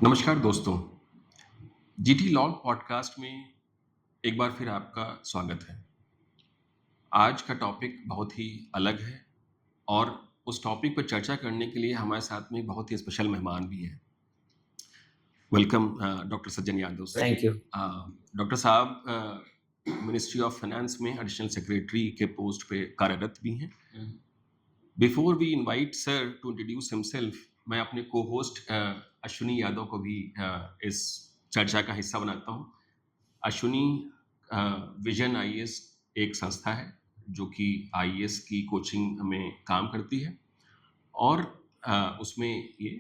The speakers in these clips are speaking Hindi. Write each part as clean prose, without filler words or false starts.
नमस्कार दोस्तों, जीटी लॉग पॉडकास्ट में एक बार फिर आपका स्वागत है। आज का टॉपिक बहुत ही अलग है और उस टॉपिक पर चर्चा करने के लिए हमारे साथ में बहुत ही स्पेशल मेहमान भी हैं। Welcome doctor Sajjan Yadav sir. Thank you. Doctor साहब मिनिस्ट्री ऑफ फाइनेंस में एडिशनल सेक्रेटरी के पोस्ट पे कार्यरत भी हैं। Before we invite sir to introduce himself, मैं अपने को होस्ट अश्विनी यादव को भी इस चर्चा का हिस्सा बनाता हूँ। अश्विनी विजन आईएएस एक संस्था है जो कि आईएएस की कोचिंग में काम करती है और उसमें ये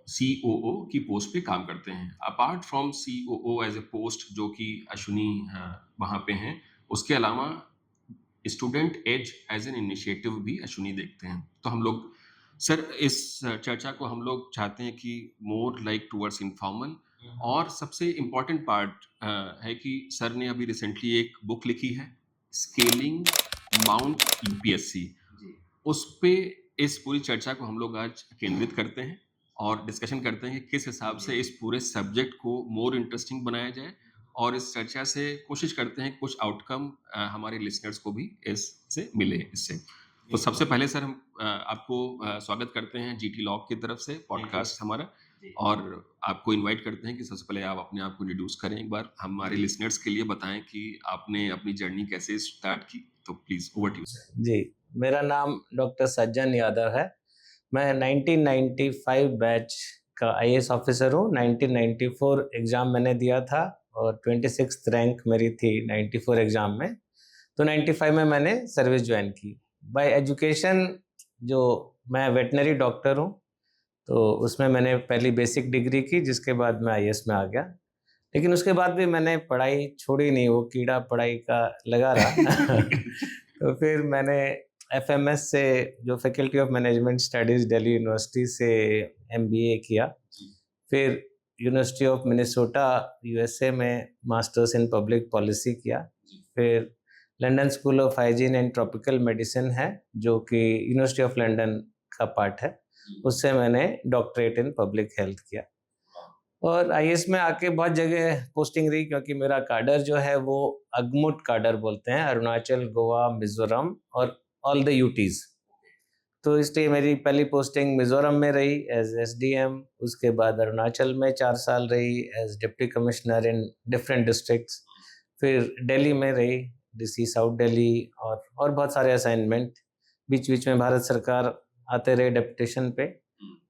सीओओ की पोस्ट पे काम करते हैं। Apart from COO as a post जो कि अश्विनी वहाँ पे हैं, उसके अलावा student as as an initiative भी अश्विनी देखते हैं। तो हम लोग सर इस चर्चा को हम लोग चाहते हैं कि मोर लाइक टूवर्ड्स इनफॉर्मल और सबसे इम्पोर्टेंट पार्ट है कि सर ने अभी रिसेंटली एक बुक लिखी है स्केलिंग माउंट यूपीएससी। उस पे इस पूरी चर्चा को हम लोग आज केंद्रित करते हैं और डिस्कशन करते हैं कि किस हिसाब से इस पूरे सब्जेक्ट को मोर इंटरेस्टिंग बनाया जाए और इस चर्चा से कोशिश करते हैं कुछ आउटकम हमारे लिसनर्स को भी इससे मिले इससे। तो सबसे पहले सर हम आपको स्वागत करते हैं जीटी लॉग की तरफ से पॉडकास्ट हमारा और आपको इनवाइट करते हैं कि सबसे पहले आप अपने आप को इंट्रोड्यूस करें, एक बार हमारे लिसनर्स के लिए बताएं कि आपने अपनी जर्नी कैसे स्टार्ट की। तो प्लीज ओवर टू यू। जी, मेरा नाम डॉक्टर सज्जन यादव है। मैं 1995 बैच का आईएएस ऑफिसर हूँ। 1994 एग्ज़ाम मैंने दिया था और 26th रैंक मेरी थी 94 एग्ज़ाम में। तो 95 में मैंने सर्विस ज्वाइन की। बाय एजुकेशन जो मैं वेटनरी डॉक्टर हूँ, तो उसमें मैंने पहली बेसिक डिग्री की, जिसके बाद मैं आईएएस में आ गया। लेकिन उसके बाद भी मैंने पढ़ाई छोड़ी नहीं, वो कीड़ा पढ़ाई का लगा रहा। तो फिर मैंने एफएमएस से, जो faculty of management studies Delhi university से, एमबीए किया। फिर यूनिवर्सिटी ऑफ मिनेसोटा यूएसए में मास्टर्स इन पब्लिक पॉलिसी किया। फिर London school of hygiene and tropical medicine है, जो कि यूनिवर्सिटी ऑफ लंदन का पार्ट है, उससे मैंने डॉक्टरेट इन पब्लिक हेल्थ किया। और आईएएस में आके बहुत जगह पोस्टिंग रही, क्योंकि मेरा काडर जो है वो अगमुट काडर बोलते हैं, अरुणाचल, गोवा, मिजोरम और ऑल द यूटीज। तो इसलिए मेरी पहली पोस्टिंग मिजोरम में रही एज एसडीएम। उसके बाद अरुणाचल में 4 साल रही as deputy commissioner in different districts. फिर दिल्ली में रही, डीसी साउथ दिल्ली, और बहुत सारे असाइनमेंट। बीच बीच में भारत सरकार आते रहे डेपुटेशन पे।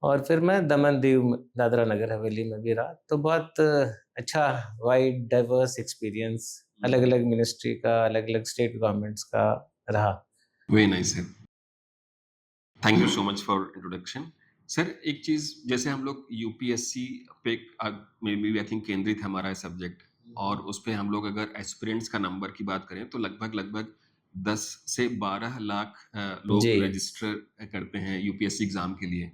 और फिर मैं दमन दीव दादरा नगर हवेली में भी रहा। तो बहुत अच्छा वाइड डाइवर्स एक्सपीरियंस, अलग अलग मिनिस्ट्री का, अलग अलग स्टेट गवर्नमेंट्स का रहा। Very nice sir, thank you so much for introduction. Sir एक चीज, जैसे हम लोग यूपीएससी पे मे बी आई थिंक केंद्रित है हमारा सब्जेक्ट, और उस पे हम लोग अगर एस्पिरेंट्स का नंबर की बात करें तो लगभग लगभग 10 से 12 लाख जी, लोग रजिस्टर करते हैं यूपीएससी एग्जाम के लिए।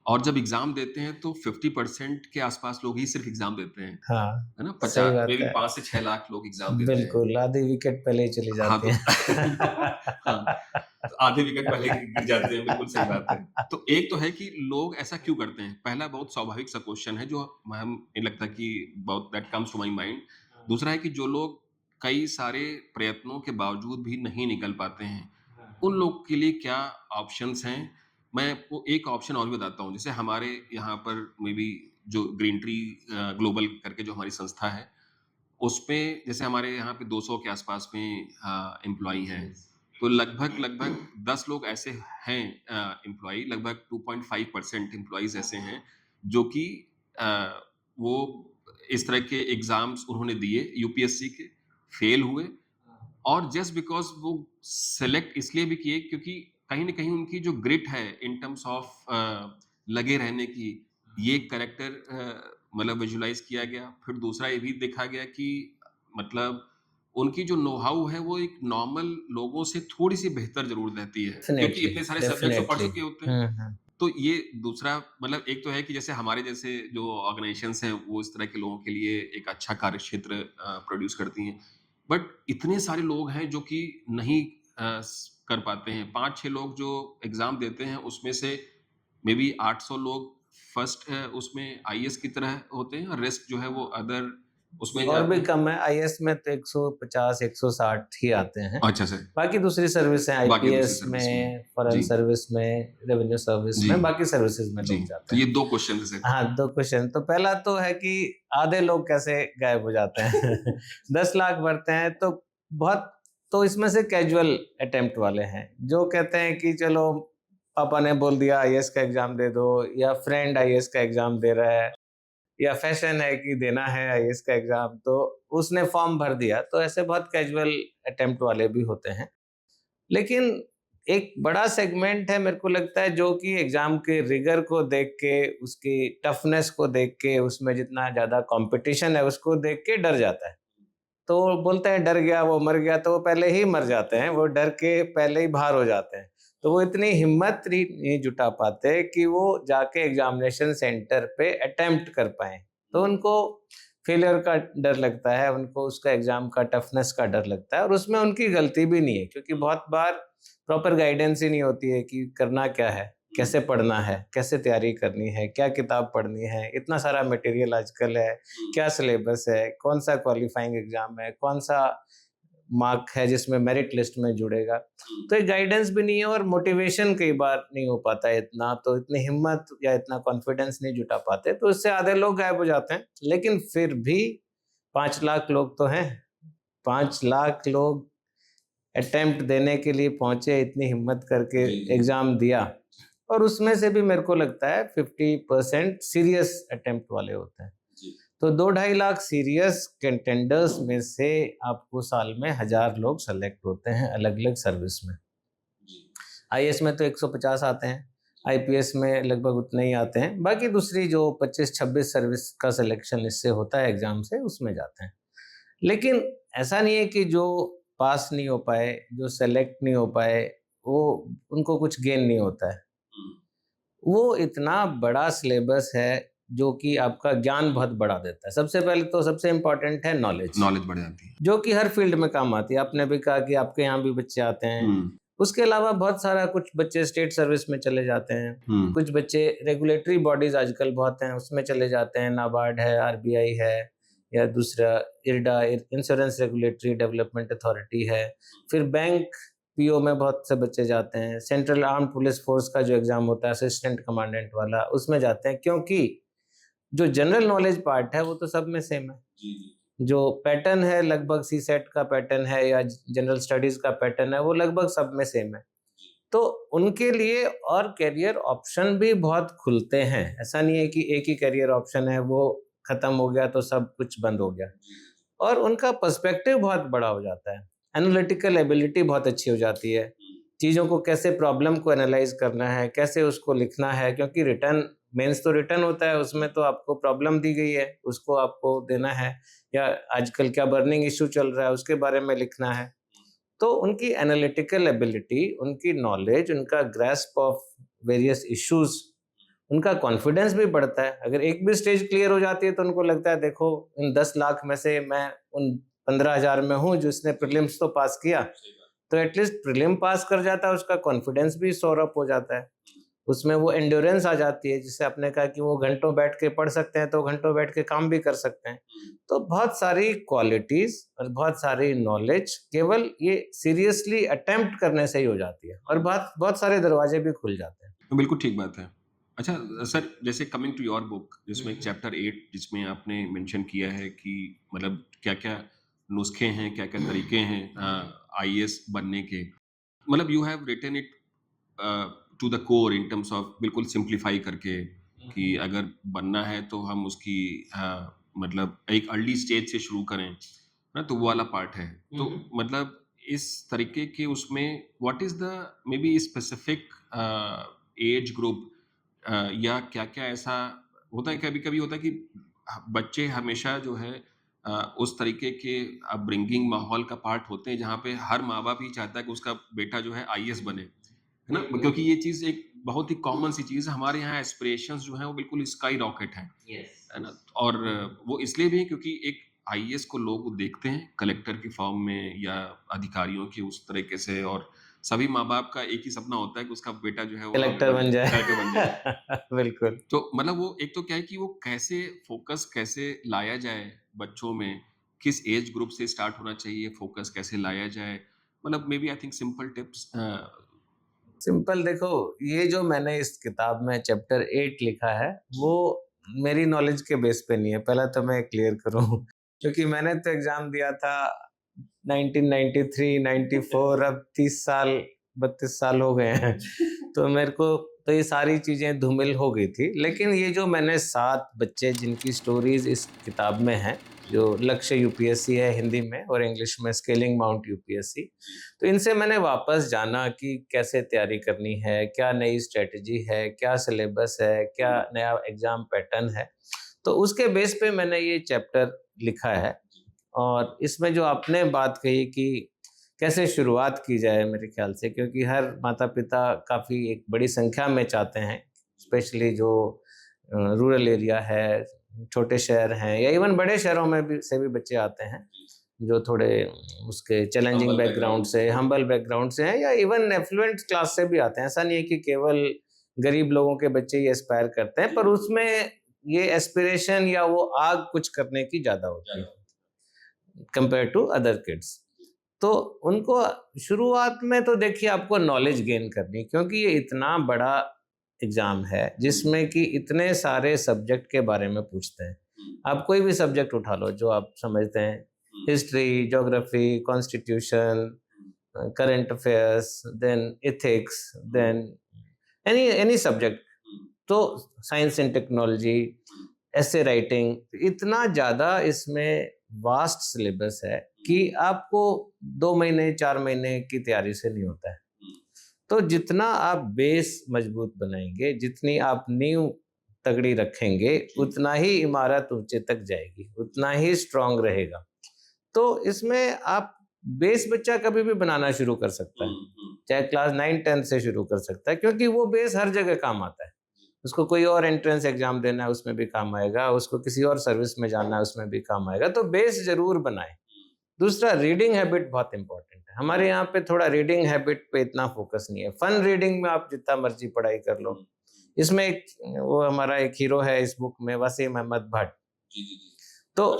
और जब एग्जाम देते हैं तो 50% के आसपास लोग ही सिर्फ एग्जाम देते हैं, हाँ, है ना। सही 50 बात मे बी है। 5 से 6 लाख लोग एग्जाम देते हैं। बिल्कुल, आधी विकेट पहले ही चली हाँ जाती तो है। हाँ, तो आधे विकेट पहले गिर जाते हैं, बिल्कुल सही बात है। तो एक तो है कि लोग ऐसा क्यों करते हैं? पहला बहुत स्वाभाविक सा क्वेश्चन है जो हम नहीं लगता कि बहुत that comes to my mind. दूसरा है कि जो लोग कई सारे प्रयत्नों के बावजूद भी नहीं निकल पाते हैं, उन लोग के लिए क्या ऑप्शंस हैं? मैं आपको एक ऑप्शन और भी बताता हूँ। जैसे हमारे यहाँ पर मे बी जो ग्रीन ट्री ग्लोबल करके जो हमारी संस्था है, उसपे जैसे हमारे यहाँ पे 200 के आसपास में एम्प्लॉई हैं। तो लगभग 10 लोग ऐसे हैं एम्प्लॉई, लगभग 2.5% एम्प्लॉइज़ ऐसे हैं जो कि अ, वो इस तरह के एग्ज़ाम्स उन्होंने दिए यूपीएससी के, फेल हुए, और जस्ट बिकॉज़ वो सेलेक्ट इसलिए भी किए क्योंकि कहीं न कहीं उनकी जो ग्रिट है इन टर्म्स ऑफ लगे रहने की, ये कैरेक्टर मतलब विजुअलाइज़ किया गया। फिर दूसरा ये भी देखा गया कि मतलब उनकी जो नो हाउ है वो एक नॉर्मल लोगों से थोड़ी-सी बेहतर ज़रूर रहती है, क्योंकि डेफ़िनेटली, इतने सारे सब्जेक्ट्स वो पढ़ डेफ़िनेटली। चुके होते हैं। हुँ, हुँ। तो ये दूसरा मतलब एक तो है कि जैसे हमारे जैसे जो ऑर्गेनाइजेशंस हैं वो इस तरह के लोगों के लिए एक अच्छा कार्यक्षेत्र प्रोड्यूस करती हैं। बट इतने सारे लोग हैं जो कि नहीं कर पाते हैं। 5-6 लोग जो एग्ज़ाम देते हैं उसमें से मे बी 800 लोग फर्स्ट उसमें आईएएस की तरह होते हैं और रेस्ट जो है वो अदर उसमें और जाते भी हैं? कम है, आईएएस में तो 150 160 ही आते हैं। अच्छा सर, बाकी दूसरी सर्विस है, बाकी दूसरी आईपीएस सर्विस में। में, फॉरेन जी, सर्विस में, रेवेन्यू सर्विस जी, में, बाकी सर्विसेज में जी। लोग जाते तो हैं। ये 2 क्वेश्चन है सर। हाँ, 2 क्वेश्चन। तो पहला तो है कि आधे लोग कैसे गायब हो जाते हैं? 10 लाख भरते हैं तो बहुत, तो इसमें से कैजुअल अटेम्प्ट वाले हैं, जो कहते हैं कि चलो पापा ने बोल दिया आईएएस का एग्ज़ाम दे दो, या फ्रेंड आईएएस का एग्ज़ाम दे रहा है, या फैशन है कि देना है आईएएस का एग्ज़ाम, तो उसने फॉर्म भर दिया। तो ऐसे बहुत कैजुअल अटेम्प्ट वाले भी होते हैं। लेकिन एक बड़ा सेगमेंट है, मेरे को लगता है, जो कि एग्जाम के रिगर को देख के, उसकी टफनेस को देख के, उसमें जितना ज़्यादा कंपटीशन है उसको देख के डर जाता है। तो वो बोलते हैं डर गया वो मर गया, तो वो पहले ही मर जाते हैं, वो डर के पहले ही बाहर हो जाते हैं। तो वो इतनी हिम्मत नहीं जुटा पाते कि वो जाके एग्जामिनेशन सेंटर पे अटेम्प्ट कर पाएँ। तो उनको फेलियर का डर लगता है, उनको उसका एग्ज़ाम का टफनेस का डर लगता है, और उसमें उनकी गलती भी नहीं है, क्योंकि बहुत बार प्रॉपर गाइडेंस ही नहीं होती है कि करना क्या है, कैसे पढ़ना है, कैसे तैयारी करनी है, क्या किताब पढ़नी है, इतना सारा मटेरियल आजकल है, क्या सिलेबस है, कौन-सा क्वालिफाइंग एग्ज़ाम है, कौन-सा मार्क है जिसमें मेरिट लिस्ट में जुड़ेगा। तो एक गाइडेंस भी नहीं है, और मोटिवेशन कई बार नहीं हो पाता है इतना, तो इतनी हिम्मत या इतना कॉन्फिडेंस नहीं जुटा पाते, तो इससे आधे लोग गायब हो जाते हैं। लेकिन फिर भी 5 लाख लोग तो हैं, 5 लाख लोग अटेम्प्ट देने के लिए पहुँचे, इतनी हिम्मत करके जी, जी। एग्ज़ाम दिया, और उसमें से भी मेरे को लगता है 50% सीरियस अटेम्प्ट वाले होते हैं। जी, तो 2 ढाई लाख सीरियस कंटेंडर्स में से आपको साल में 1000 लोग सेलेक्ट होते हैं अलग-अलग सर्विस में। जी, आईएएस में तो 150 आते हैं, आईपीएस में लगभग उतने ही आते हैं। बाकी दूसरी जो 25-26 सर्विस का सिलेक्शन इससे होता है एग्ज़ाम से, उसमें जाते हैं। लेकिन ऐसा नहीं है कि जो पास नहीं हो पाए, जो सेलेक्ट नहीं हो पाए, वो उनको कुछ गेन नहीं होता है। हुँ, वो इतना बड़ा सिलेबस है जो कि आपका ज्ञान बहुत बढ़ा देता है। सबसे पहले तो सबसे इम्पोर्टेंट है नॉलेज, नॉलेज बढ़ जाती है। जो कि हर फील्ड में काम आती है। आपने भी कहा कि आपके यहाँ भी बच्चे आते हैं। हुँ, उसके अलावा बहुत सारा, कुछ बच्चे स्टेट सर्विस में चले जाते हैं, हुँ, कुछ बच्चे रेगुलेटरी बॉडीज़ आजकल बहुत हैं, उसमें चले जाते हैं। नाबार्ड है, आरबीआई है, या दूसरा IRDA, insurance regulatory development authority है। फिर बैंक पीओ में बहुत से बच्चे जाते हैं। सेंट्रल आर्म्ड पुलिस फोर्स का जो एग्ज़ाम होता है असिस्टेंट कमांडेंट वाला, उसमें जाते हैं, क्योंकि जो जनरल नॉलेज पार्ट है वो तो सब में सेम है। जी, जी, जो पैटर्न है लगभग सीसेट का पैटर्न है, या जनरल स्टडीज़ का पैटर्न है, वो लगभग सब में सेम है। तो उनके लिए और करियर ऑप्शन भी बहुत खुलते हैं। ऐसा नहीं है कि एक ही करियर ऑप्शन है, वो खत्म हो गया तो सब कुछ बंद हो गया। जी, और उनका पर्सपेक्टिव बहुत बड़ा हो जाता है। एनालिटिकल एबिलिटी बहुत अच्छी हो जाती है। हुँ, चीज़ों को कैसे, प्रॉब्लम को एनालाइज़ करना है, कैसे उसको लिखना है, क्योंकि रिटर्न, मेंस तो रिटर्न होता है, उसमें तो आपको प्रॉब्लम दी गई है, उसको आपको देना है, या आजकल क्या बर्निंग इश्यू चल रहा है उसके बारे में लिखना है। तो उनकी एनालिटिकल एबिलिटी, उनकी नॉलेज, उनका ग्रास्प ऑफ वेरियस इश्यूज, उनका कॉन्फिडेंस भी बढ़ता है। अगर एक भी स्टेज क्लियर हो जाती है तो उनको लगता है देखो, इन 10 लाख में से मैं उन 15,000 में हूँ जिसने प्रीलिम्स तो पास किया, सही बात। तो एटलीस्ट प्रीलिम पास कर जाता है, उसका कॉन्फिडेंस भी सोर अप हो जाता है। उसमें वो एंड्योरेंस आ जाती है, जिससे आपने कहा कि वो घंटों बैठ के पढ़ सकते हैं, तो घंटों बैठ के काम भी कर सकते हैं। हुँ, तो बहुत सारी क्वालिटीज़ और बहुत सारी नॉलेज केवल ये सीरियसली अटेम्प्ट करने से ही हो जाती है, और बहुत बहुत सारे दरवाजे भी खुल जाते हैं। तो बिल्कुल ठीक बात है। अच्छा सर, जैसे कमिंग टू योर बुक जिसमें एक चैप्टर 8 जिसमें आपने मेंशन किया है कि मतलब क्या-क्या नुस्खे हैं, क्या-क्या तरीके हैं आईएएस बनने के। मतलब you have written it to the core in terms of बिल्कुल सिंप्लीफाई करके कि अगर बनना है तो हम उसकी मतलब एक अर्ली स्टेज से शुरू करें, ना? तो वो वाला पार्ट है। तो मतलब इस तरीके के उसमें what is the may be specific age group या क्या-क्या ऐसा होता है, कभी-कभी होता है कि बच्चे हमेशा जो है उस तरीके के अपब्रिंगिंग माहौल का पार्ट होते हैं जहाँ पे हर माँ-बाप ही चाहता है कि उसका बेटा जो है आईएएस बने, है ना? क्योंकि ये चीज़ एक बहुत ही कॉमन सी चीज़ है, हमारे यहाँ एस्पिरेशंस जो हैं वो बिल्कुल स्काई रॉकेट हैं, है ना? और वो इसलिए भी है क्योंकि एक आईएएस को लोग देखते हैं कलेक्टर की फॉर्म में या अधिकारियों की उस तरीके से, और सभी माँ बाप का एक ही सपना होता है कि उसका बेटा जो है वो कलेक्टर बन कलेक्टर बन जाए। जाए। बिल्कुल। तो मतलब वो एक तो क्या है कि वो कैसे फोकस कैसे लाया जाए बच्चों में, किस एज ग्रुप से स्टार्ट होना चाहिए, फोकस कैसे लाया जाए, मतलब may be I think simple tips. Simple देखो, ये जो मैंने इस किताब में चैप्टर 8 लिखा है, वो मेरी नॉलेज के बेस पे नहीं है, पहला तो मैं क्लियर करूँ। क्योंकि मैंने तो एग्ज़ाम दिया था 1993, 94, अब 30 साल, 32 साल हो गए हैं। तो मेरे को तो ये सारी चीज़ें धूमिल हो गई थी। लेकिन ये जो मैंने 7 बच्चे जिनकी स्टोरीज़ इस किताब में हैं, जो लक्ष्य यूपीएससी है हिंदी में और इंग्लिश में स्केलिंग माउंट यूपीएससी, तो इनसे मैंने वापस जाना कि कैसे तैयारी करनी है, क्या नई स्ट्रैटेजी है, क्या सिलेबस है, क्या नया एग्ज़ाम पैटर्न है। तो उसके बेस पे मैंने ये चैप्टर लिखा है। और इसमें जो आपने बात कही कि कैसे शुरुआत की जाए मेरे ख्याल से, क्योंकि हर माता-पिता काफ़ी एक बड़ी संख्या में चाहते हैं, स्पेशली जो रूरल एरिया है, छोटे शहर हैं या इवन बड़े शहरों में भी से भी बच्चे आते हैं, जो थोड़े उसके चैलेंजिंग Humble बैकग्राउंड background से, हम्बल बैकग्राउंड से हैं या इवन एफ्लुएंट क्लास से भी आते हैं। ऐसा नहीं है कि केवल गरीब लोगों के बच्चे ही एस्पायर करते हैं, पर उसमें ये एस्पिरेशन या वो आग कुछ करने की ज़्यादा होती है कंपेयर टू अदर किड्स। तो उनको शुरुआत में तो देखिए आपको नॉलेज गेन करनी है, क्योंकि ये इतना बड़ा एग्जाम है जिसमें कि इतने सारे सब्जेक्ट के बारे में पूछते हैं। आप कोई भी सब्जेक्ट उठा लो जो आप समझते हैं, history, geography, constitution, current affairs, then ethics, then any any subject, तो साइंस एंड टेक्नोलॉजी, ऐसे राइटिंग, इतना ज़्यादा इसमें वास्ट सिलेबस है कि आपको 2 महीने 4 महीने की तैयारी से नहीं होता है। तो जितना आप बेस मजबूत बनाएंगे, जितनी आप नींव तगड़ी रखेंगे, उतना ही इमारत ऊंचे तक जाएगी, उतना ही स्ट्रांग रहेगा। तो इसमें आप बेस बच्चा कभी भी बनाना शुरू कर सकता है, चाहे क्लास 9-10 से शुरू कर सकता है, क्योंकि वो बेस हर जगह काम आता है। उसको कोई और एंट्रेंस एग्जाम देना है उसमें भी काम आएगा, उसको किसी और सर्विस में जाना है उसमें भी काम आएगा, तो बेस जरूर बनाएं। दूसरा, रीडिंग हैबिट बहुत इंपॉर्टेंट है। हमारे यहाँ पे थोड़ा रीडिंग हैबिट पे इतना फोकस नहीं है। फन रीडिंग में आप जितना मर्जी पढ़ाई कर लो। इसमें एक वो हमारा एक हीरो है इस बुक में, वसीम अहमद भट्ट। तो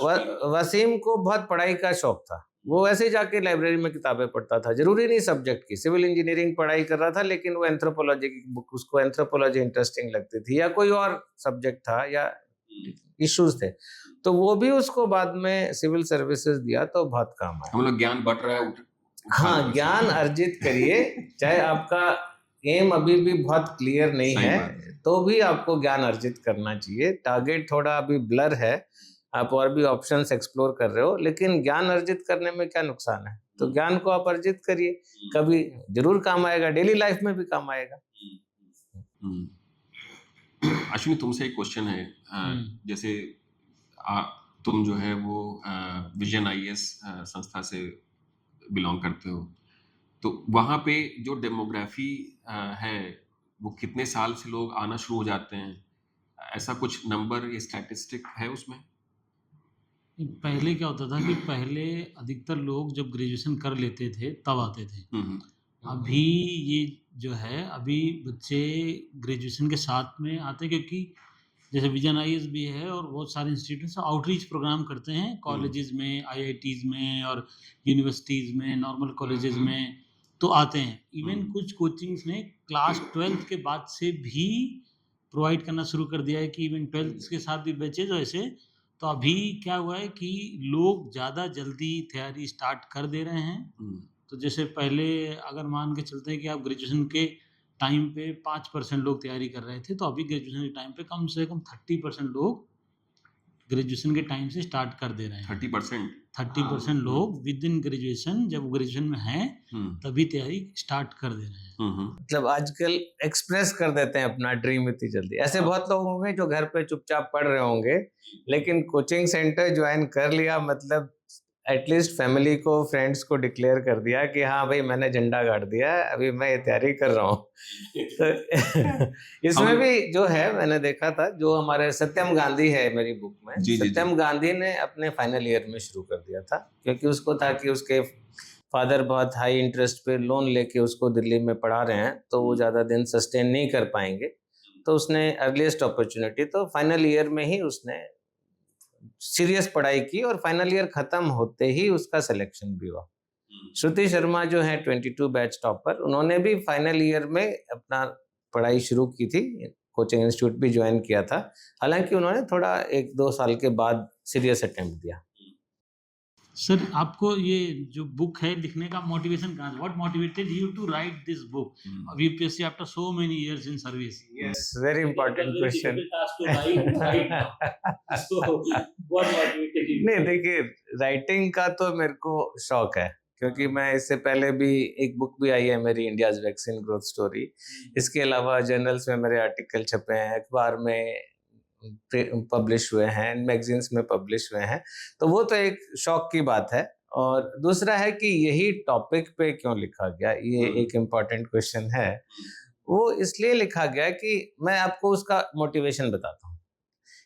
वसीम को बहुत पढ़ाई का शौक था। वो ऐसे ही जाके लाइब्रेरी में किताबें पढ़ता था, जरूरी नहीं सब्जेक्ट की, सिविल इंजीनियरिंग पढ़ाई कर रहा था लेकिन वो एंथ्रोपोलॉजी की बुक, उसको एंथ्रोपोलॉजी इंटरेस्टिंग लगती थी, या कोई और सब्जेक्ट था या इश्यूज थे, तो वो भी उसको बाद में सिविल सर्विसेज दिया तो बहुत काम आया। हम लोग ज्ञान बट रहा है हाँ, ज्ञान अर्जित करिए, चाहे आपका एम अभी भी बहुत क्लियर नहीं सही है, बात है। तो भी आपको ज्ञान अर्जित करना चाहिए। टारगेट थोड़ा अभी ब्लर है, आप और भी ऑप्शंस एक्सप्लोर कर रहे हो, लेकिन ज्ञान अर्जित करने में क्या नुकसान है? तो ज्ञान को आप अर्जित करिए, कभी जरूर काम आएगा, डेली लाइफ में भी काम आएगा। अश्विनी, तुमसे एक क्वेश्चन है। जैसे तुम जो है वो विजन आईएएस संस्था से बिलोंग करते हो, तो वहाँ पे जो डेमोग्राफी है वो कितने साल से लोग आना शुरू हो जाते हैं, ऐसा कुछ नंबर या स्टैटिस्टिक है उसमें? पहले क्या होता था कि पहले अधिकतर लोग जब ग्रेजुएशन कर लेते थे तब आते थे। अभी ये जो है, अभी बच्चे ग्रेजुएशन के साथ में आते हैं, क्योंकि जैसे विजन आईएएस भी है और बहुत सारे इंस्टीट्यूट्स आउटरीच प्रोग्राम करते हैं कॉलेजेस में, आईआईटीज में और यूनिवर्सिटीज़ में, नॉर्मल कॉलेजेस में, तो आते हैं। इवन कुछ कोचिंग्स ने क्लास 12th के बाद से भी प्रोवाइड करना शुरू कर दिया है कि इवन 12th के साथ भी बैचेज ऐसे। तो अभी क्या हुआ है कि लोग ज़्यादा जल्दी तैयारी स्टार्ट कर दे रहे हैं। तो जैसे पहले अगर मान के चलते हैं कि आप ग्रेजुएशन के टाइम पे 5% लोग तैयारी कर रहे थे, तो अभी ग्रेजुएशन के टाइम पे कम से कम 30% लोग ग्रेजुएशन के टाइम से स्टार्ट कर दे रहे हैं। 30% लोग विद इन ग्रेजुएशन, जब ग्रेजुएशन में हैं तभी तैयारी स्टार्ट कर दे रहे हैं। मतलब आजकल एक्सप्रेस कर देते हैं अपना ड्रीम इतनी जल्दी। ऐसे बहुत लोग होंगे जो घर पे चुपचाप पढ़ रहे होंगे, लेकिन कोचिंग सेंटर ज्वाइन कर लिया, मतलब एटलीस्ट फैमिली को, फ्रेंड्स को डिक्लेयर कर दिया कि हाँ भाई मैंने झंडा गाड़ दिया है, अभी मैं ये तैयारी कर रहा हूँ। तो इसमें भी जो है, मैंने देखा था, जो हमारे सत्यम गांधी है मेरी बुक में, सत्यम गांधी ने अपने फाइनल ईयर में शुरू कर दिया था, क्योंकि उसको था कि उसके फादर बहुत हाई इंटरेस्ट पे लोन लेके उसको दिल्ली में पढ़ा रहे हैं, तो वो ज़्यादा दिन सस्टेन नहीं कर पाएंगे। तो उसने अर्लीस्ट अपॉर्चुनिटी, तो फाइनल ईयर में ही उसने सीरियस पढ़ाई की और फाइनल ईयर खत्म होते ही उसका सिलेक्शन भी हुआ। श्रुति शर्मा जो है 22 बैच टॉपर, उन्होंने भी फाइनल ईयर में अपना पढ़ाई शुरू की थी, कोचिंग इंस्टीट्यूट भी ज्वाइन किया था। हालांकि उन्होंने थोड़ा 1-2 साल के बाद सीरियस अटेम्प्ट दिया। सर आपको ये जो बुक है लिखने का मोटिवेशन कहाँ से? What motivated you to write this book of UPSC after so many years in service? Yes, very important question. नहीं, देखिए, राइटिंग का तो मेरे को शौक है, क्योंकि मैं इससे पहले भी एक बुक भी आई है मेरी, इंडियाज वैक्सीन ग्रोथ स्टोरी। इसके अलावा जर्नल्स में मेरे आर्टिकल छपे हैं, अखबार में पब्लिश हुए हैं, मैगजीन्स में पब्लिश हुए हैं। तो वो तो एक शौक की बात है। और दूसरा है कि यही टॉपिक पे क्यों लिखा गया, ये एक इम्पॉर्टेंट क्वेश्चन है। वो इसलिए लिखा गया कि मैं आपको उसका मोटिवेशन बताता हूँ।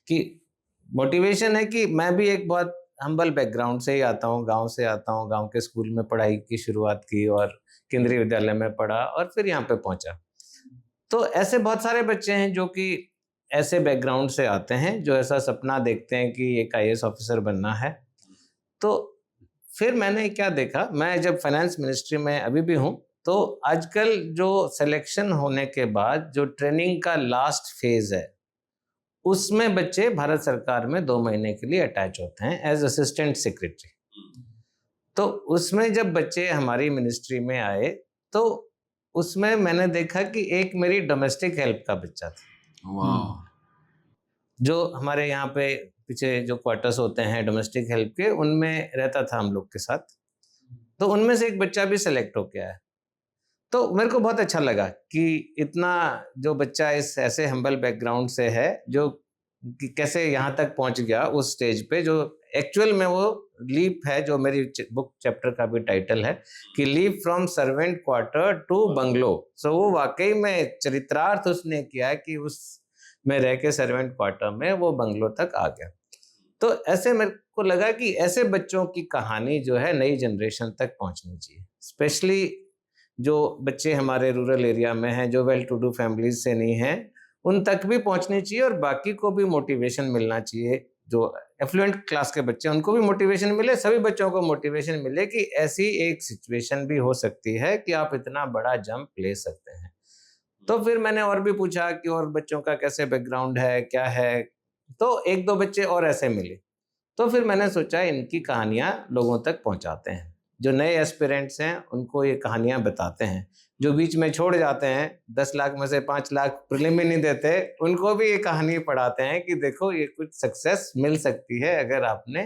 कि मोटिवेशन है कि मैं भी एक बहुत हम्बल बैकग्राउंड से ही आता हूँ, गांव से आता हूँ। गांव के स्कूल में पढ़ाई की शुरुआत की और केंद्रीय विद्यालय में पढ़ा और फिर यहाँ पे पहुंचा। तो ऐसे बहुत सारे बच्चे हैं जो कि ऐसे बैकग्राउंड से आते हैं, जो ऐसा सपना देखते हैं कि एक IAS ऑफिसर बनना है। तो फिर मैंने क्या देखा, मैं जब फाइनेंस मिनिस्ट्री में अभी भी हूँ, तो आजकल जो सिलेक्शन होने के बाद जो ट्रेनिंग का लास्ट फेज है, उसमें बच्चे भारत सरकार में 2 महीने के लिए अटैच होते हैं एज असिस्टेंट सेक्रेटरी। तो उसमें जब बच्चे हमारी मिनिस्ट्री में आए, तो उसमें मैंने देखा कि एक मेरी डोमेस्टिक हेल्प का बच्चा था। वाह। जो हमारे यहाँ पे पीछे जो क्वार्टर्स होते हैं डोमेस्टिक हेल्प के, उनमें रहता था हम लोग के साथ। तो उनमें से एक बच्चा भी सेलेक्ट होके आया। तो मेरे को बहुत अच्छा लगा कि इतना जो बच्चा इस ऐसे हम्बल बैकग्राउंड से है, जो कि कैसे यहाँ तक पहुँच गया उस स्टेज पे, जो एक्चुअल में वो लीप है, जो मेरी बुक चैप्टर का भी टाइटल है कि leap from servant quarter to bungalow. So वो वाकई में चरित्रार्थ उसने किया कि उस में रह के सर्वेंट क्वार्टर में वो बंगलो तक आ गया। तो ऐसे मेरे को लगा कि ऐसे बच्चों की कहानी जो है नई जनरेशन तक पहुंचनी चाहिए। स्पेशली जो बच्चे हमारे रूरल एरिया में हैं, जो वेल टू डू फैमिलीज से नहीं हैं, उन तक भी पहुंचनी चाहिए और बाकी को भी मोटिवेशन मिलना चाहिए। जो एफ्लुएंट क्लास के बच्चे हैं उनको भी मोटिवेशन मिले, सभी बच्चों को मोटिवेशन मिले कि ऐसी एक सिचुएशन भी हो सकती है कि आप इतना बड़ा जंप ले सकते हैं। तो फिर मैंने और भी पूछा कि और बच्चों का कैसे बैकग्राउंड है, क्या है। तो 1-2 बच्चे और ऐसे मिले। तो फिर मैंने सोचा इनकी कहानियां लोगों तक पहुंचाते हैं। जो नए एस्पिरेंट्स हैं उनको ये कहानियां बताते हैं। जो बीच में छोड़ जाते हैं, 10 लाख में से 5 लाख प्रीलिम ही नहीं देते, उनको भी ये कहानी पढ़ाते हैं कि देखो ये कुछ सक्सेस मिल सकती है अगर आपने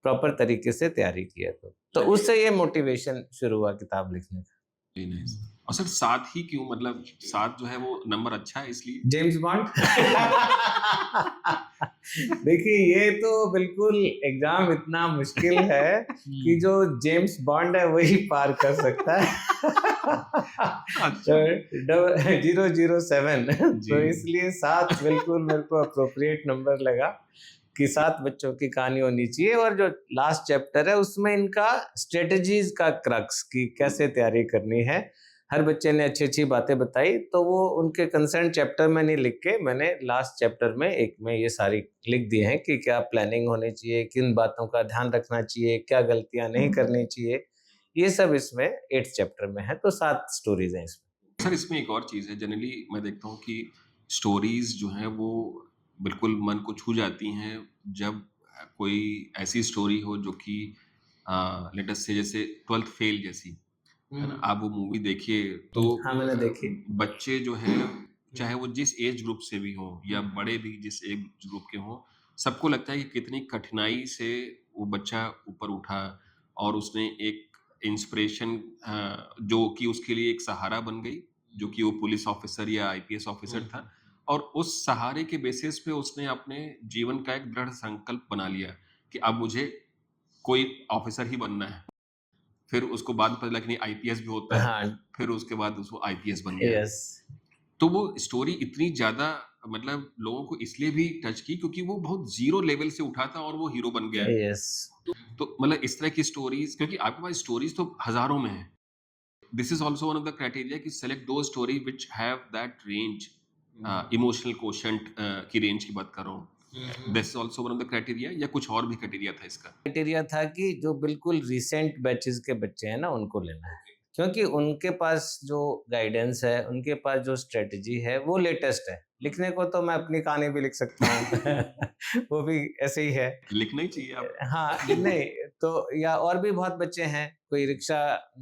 प्रॉपर तरीके से तैयारी की है। तो उससे ये मोटिवेशन शुरू हुआ किताब लिखने का। Very nice. और सर 7 ही क्यों, मतलब 7 जो है वो नंबर अच्छा है इसलिए? James bond. देखिए, ये तो बिल्कुल एग्जाम इतना मुश्किल है कि जो जेम्स बॉन्ड है वही पार कर सकता है। अच्छा। 007। जी। तो इसलिए 7 बिल्कुल मेरे को अप्रोप्रिएट नंबर लगा कि 7 बच्चों की कहानी होनी चाहिए। और जो लास्ट चैप्टर है उसमें इनका स्ट्रेटजीज का क्रक्स की कैसे तैयारी करनी है। हर बच्चे ने अच्छी अच्छी बातें बताई, तो वो उनके कंसर्न चैप्टर में नहीं लिख के मैंने लास्ट चैप्टर में एक में ये सारी लिख दी हैं कि क्या प्लानिंग होनी चाहिए, किन बातों का ध्यान रखना चाहिए, क्या गलतियां नहीं करनी चाहिए। ये सब इसमें 8th चैप्टर में है। तो 7 स्टोरीज हैं इसमें। सर इसमें एक और चीज़ है, जनरली मैं देखता हूँ कि स्टोरीज जो हैं वो बिल्कुल मन को छू जाती हैं जब कोई ऐसी स्टोरी हो जो कि लेट अस से जैसे 12th फेल जैसी, है ना? आप वो मूवी देखिए तो हाँ, मैंने देखी। बच्चे जो हैं चाहे वो जिस एज ग्रुप से भी हों या बड़े भी जिस एज ग्रुप के हों, सबको लगता है कि कितनी कठिनाई से वो बच्चा ऊपर उठा और उसने एक इंस्पिरेशन जो कि उसके लिए एक सहारा बन गई, जो कि वो पुलिस ऑफिसर या IPS ऑफिसर था। और उस सहारे के बेसिस पे उसने अपने जीवन का एक दृढ़ संकल्प बना लिया कि अब मुझे कोई ऑफिसर ही बनना है। फिर उसको बाद में पता लगा कि नहीं IPS भी होता है। हाँ। फिर उसके बाद उसको IPS बन गया। यस। तो वो स्टोरी इतनी ज़्यादा मतलब लोगों को इसलिए भी टच की क्योंकि वो बहुत ज़ीरो लेवल से उठा था और वो हीरो बन गया। यस। तो मतलब इस तरह की स्टोरीज़ क्योंकि आपके पास स्टोरीज़ तो हज़ारों में हैं। This is also one of the criteria कि select those story which have that range, emotional quotient की रेंज की बात कर रहा हूँ। This is also one of the criteria या कुछ और भी criteria था इसका? क्राइटेरिया था कि जो बिल्कुल रिसेंट बैचेस के बच्चे हैं ना उनको लेना है, क्योंकि उनके पास जो गाइडेंस है, उनके पास जो स्ट्रेटजी है वो लेटेस्ट है। लिखने को तो मैं अपनी कहानी भी लिख सकता हूँ वो भी ऐसे ही है। लिखना ही चाहिए आप। हाँ, नहीं तो या और भी बहुत बच्चे हैं, कोई रिक्शा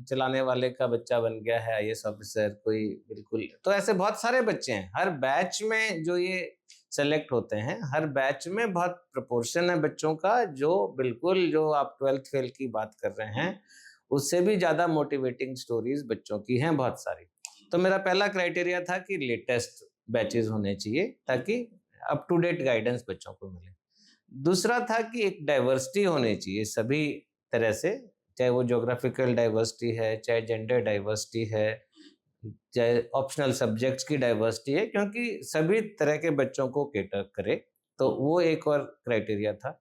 चलाने वाले का बच्चा बन गया है आईएएस ऑफिसर, कोई बिल्कुल तो ऐसे बहुत सारे बच्चे हैं। हर बैच में जो ये सेलेक्ट होते हैं, हर बैच में बहुत प्रोपोर्शन है बच्चों का जो बिल्कुल जो आप 12th फेल की बात कर रहे हैं, उससे भी ज़्यादा मोटिवेटिंग स्टोरीज़ बच्चों की हैं बहुत सारी। तो मेरा पहला क्राइटेरिया था कि लेटेस्ट बैचेज़ होने चाहिए ताकि अप टू डेट गाइडेंस बच्चों को मिले। दूसरा था कि एक डाइवर्सिटी होनी चाहिए सभी तरह से, चाहे वो ज्योग्राफिकल डाइवर्सिटी है, चाहे जेंडर डाइवर्सिटी है, चाहे ऑप्शनल सब्जेक्ट्स की डाइवर्सिटी है, क्योंकि सभी तरह के बच्चों को कैटर करे, तो वो एक और क्राइटेरिया था।